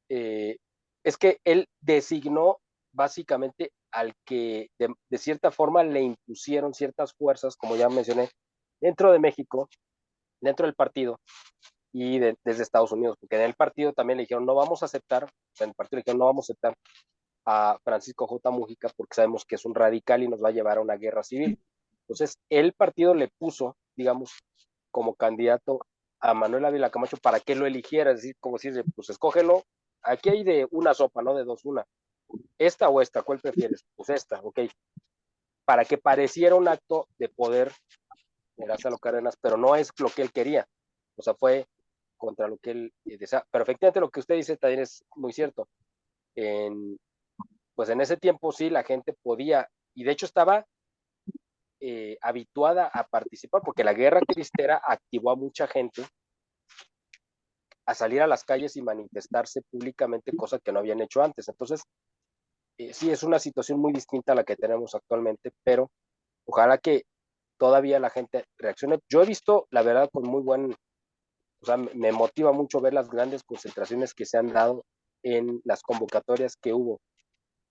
es que él designó básicamente al que de cierta forma le impusieron ciertas fuerzas, como ya mencioné, dentro de México, dentro del partido y desde Estados Unidos, porque en el partido también le dijeron, no vamos a aceptar, o sea, en el partido le dijeron, no vamos a aceptar a Francisco J. Mujica porque sabemos que es un radical y nos va a llevar a una guerra civil. Entonces, el partido le puso, digamos, como candidato a Manuel Ávila Camacho para que lo eligiera, es decir, como decir, pues escógelo, aquí hay de una sopa, no de dos, una. ¿Esta o esta? ¿Cuál prefieres? Pues esta, ok. Para que pareciera un acto de poder de Lázaro Cárdenas, pero no es lo que él quería. O sea, fue contra lo que él desea. Pero efectivamente lo que usted dice también es muy cierto. Pues en ese tiempo sí la gente podía, y de hecho estaba habituada a participar, porque la guerra cristera activó a mucha gente a salir a las calles y manifestarse públicamente, cosa que no habían hecho antes. Entonces, sí, es una situación muy distinta a la que tenemos actualmente, pero ojalá que todavía la gente reaccione. Yo he visto, la verdad, con muy buen, o sea, me motiva mucho ver las grandes concentraciones que se han dado en las convocatorias que hubo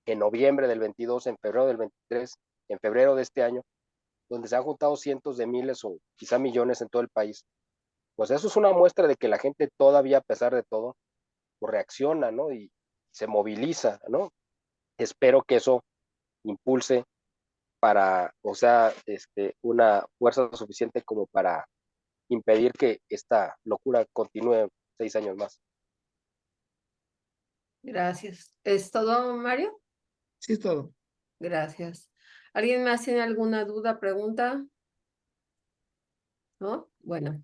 en noviembre del 22, en febrero del 23, en febrero de este año, donde se han juntado cientos de miles o quizá millones en todo el país. Pues eso es una muestra de que la gente todavía, a pesar de todo, pues reacciona, ¿no? Y se moviliza, ¿no? Espero que eso impulse para, o sea, una fuerza suficiente como para impedir que esta locura continúe 6 años más. Gracias. ¿Es todo, Mario? Sí, es todo. Gracias. ¿Alguien más tiene alguna duda, pregunta? ¿No? Bueno,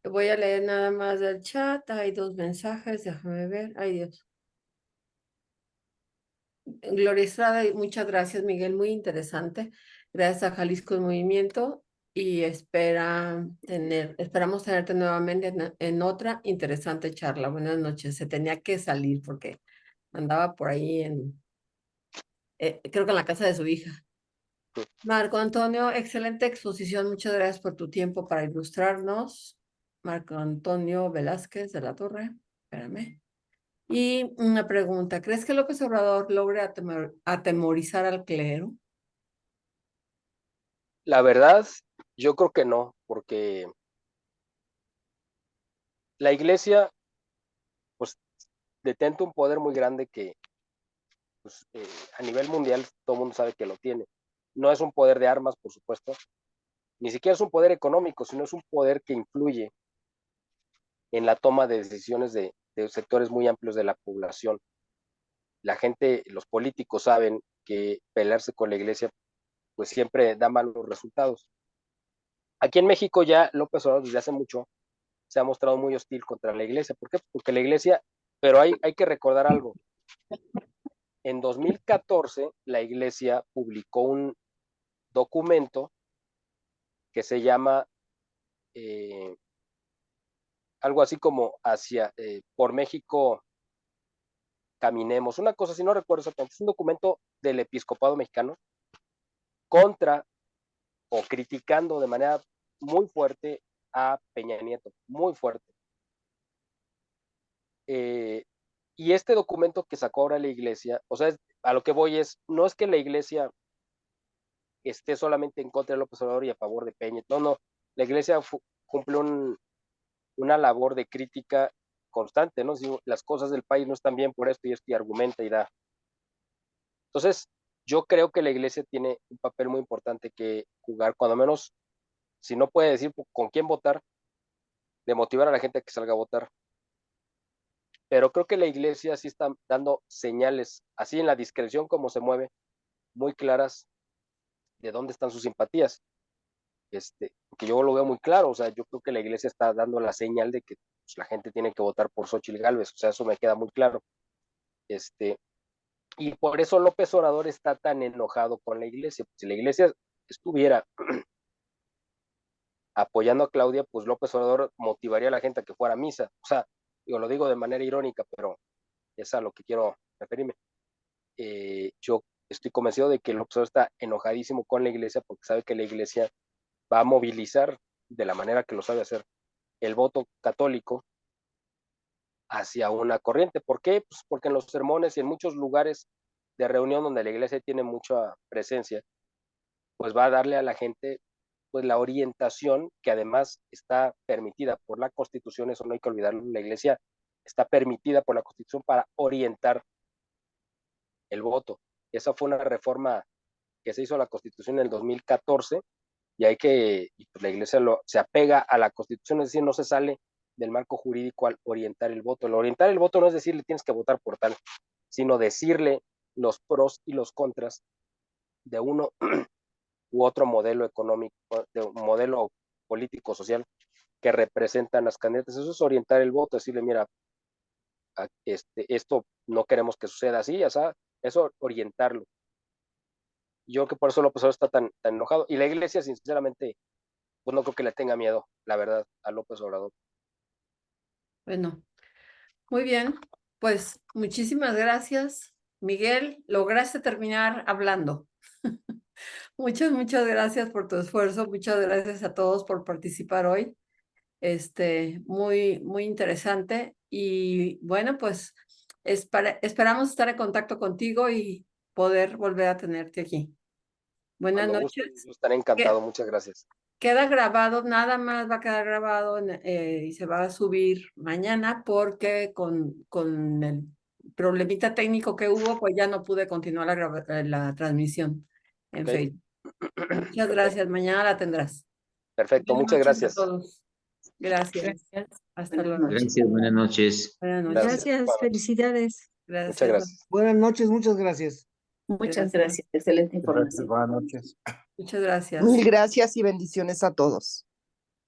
voy a leer nada más del chat. Hay 2 mensajes, déjame ver. Ay, Dios. Gloria Estrada, muchas gracias, Miguel, muy interesante. Gracias a Jalisco en Movimiento y esperamos tenerte nuevamente en otra interesante charla. Buenas noches. Se tenía que salir porque andaba por ahí creo que en la casa de su hija. Marco Antonio, excelente exposición. Muchas gracias por tu tiempo para ilustrarnos. Marco Antonio Velázquez de la Torre, espérame. Y una pregunta, ¿crees que López Obrador logre atemorizar al clero? La verdad, yo creo que no, porque la iglesia, pues, detenta un poder muy grande que, pues, a nivel mundial todo el mundo sabe que lo tiene. No es un poder de armas, por supuesto, ni siquiera es un poder económico, sino es un poder que influye en la toma de decisiones de sectores muy amplios de la población. La gente, los políticos saben que pelearse con la iglesia pues siempre da malos resultados. Aquí en México ya López Obrador desde hace mucho se ha mostrado muy hostil contra la iglesia. ¿Por qué? Porque la iglesia Pero hay que recordar algo. En 2014, la iglesia publicó un documento que se llama algo así como por México caminemos, una cosa así, no recuerdo exactamente, es un documento del episcopado mexicano contra o criticando de manera muy fuerte a Peña Nieto, muy fuerte. Y este documento que sacó ahora la iglesia, o sea, a lo que voy no es que la iglesia esté solamente en contra de López Obrador y a favor de Peña, no, la iglesia cumple una labor de crítica constante, ¿no? Si las cosas del país no están bien por esto y argumenta y da. Entonces, yo creo que la iglesia tiene un papel muy importante que jugar, cuando menos, si no puede decir con quién votar, de motivar a la gente a que salga a votar. Pero creo que la iglesia sí está dando señales, así en la discreción como se mueve, muy claras de dónde están sus simpatías. Que yo lo veo muy claro, o sea, yo creo que la iglesia está dando la señal de que pues, la gente tiene que votar por Xóchitl Gálvez, o sea, eso me queda muy claro. Y por eso López Obrador está tan enojado con la iglesia. Si la iglesia estuviera apoyando a Claudia, pues López Obrador motivaría a la gente a que fuera a misa. O sea, yo lo digo de manera irónica, pero es a lo que quiero referirme. Yo estoy convencido de que López Obrador está enojadísimo con la iglesia porque sabe que la iglesia va a movilizar de la manera que lo sabe hacer el voto católico hacia una corriente. ¿Por qué? Pues porque en los sermones y en muchos lugares de reunión donde la iglesia tiene mucha presencia, pues va a darle a la gente pues la orientación que además está permitida por la Constitución, eso no hay que olvidarlo, la iglesia está permitida por la Constitución para orientar el voto. Esa fue una reforma que se hizo a la Constitución en el 2014 y pues la iglesia se apega a la Constitución, es decir, no se sale del marco jurídico al orientar el voto. El orientar el voto no es decirle tienes que votar por tal, sino decirle los pros y los contras de uno u otro modelo económico, de un modelo político, social que representan las candidatas. Eso es orientar el voto, decirle, mira, esto no queremos que suceda así, o sea, eso orientarlo. Yo creo que por eso López Obrador está tan enojado. Y la iglesia, sinceramente, pues no creo que le tenga miedo, la verdad, a López Obrador. Bueno, muy bien. Pues muchísimas gracias, Miguel. Lograste terminar hablando. Muchas gracias por tu esfuerzo. Muchas gracias a todos por participar hoy. Muy interesante. Y bueno, pues esperamos estar en contacto contigo y poder volver a tenerte aquí. Buenas Cuando noches. guste, estaré encantado. Muchas gracias. Queda grabado, nada más va a quedar grabado y se va a subir mañana porque con el problemita técnico que hubo, pues ya no pude continuar la transmisión en Facebook. Muchas gracias, mañana la tendrás. Perfecto, Buenas muchas noches a gracias. todos. Gracias. Hasta luego. Gracias, buenas noches. Buenas noches. Gracias, felicidades. Gracias. Muchas gracias. Buenas noches, muchas gracias. Muchas gracias. Excelente información. Buenas noches. Muchas gracias. Mil gracias y bendiciones a todos.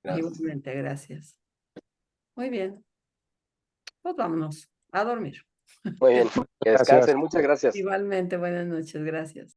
Gracias. Igualmente, gracias. Muy bien. Pues vámonos a dormir. Muy bien. Que descansen. Muchas gracias. Igualmente, buenas noches. Gracias.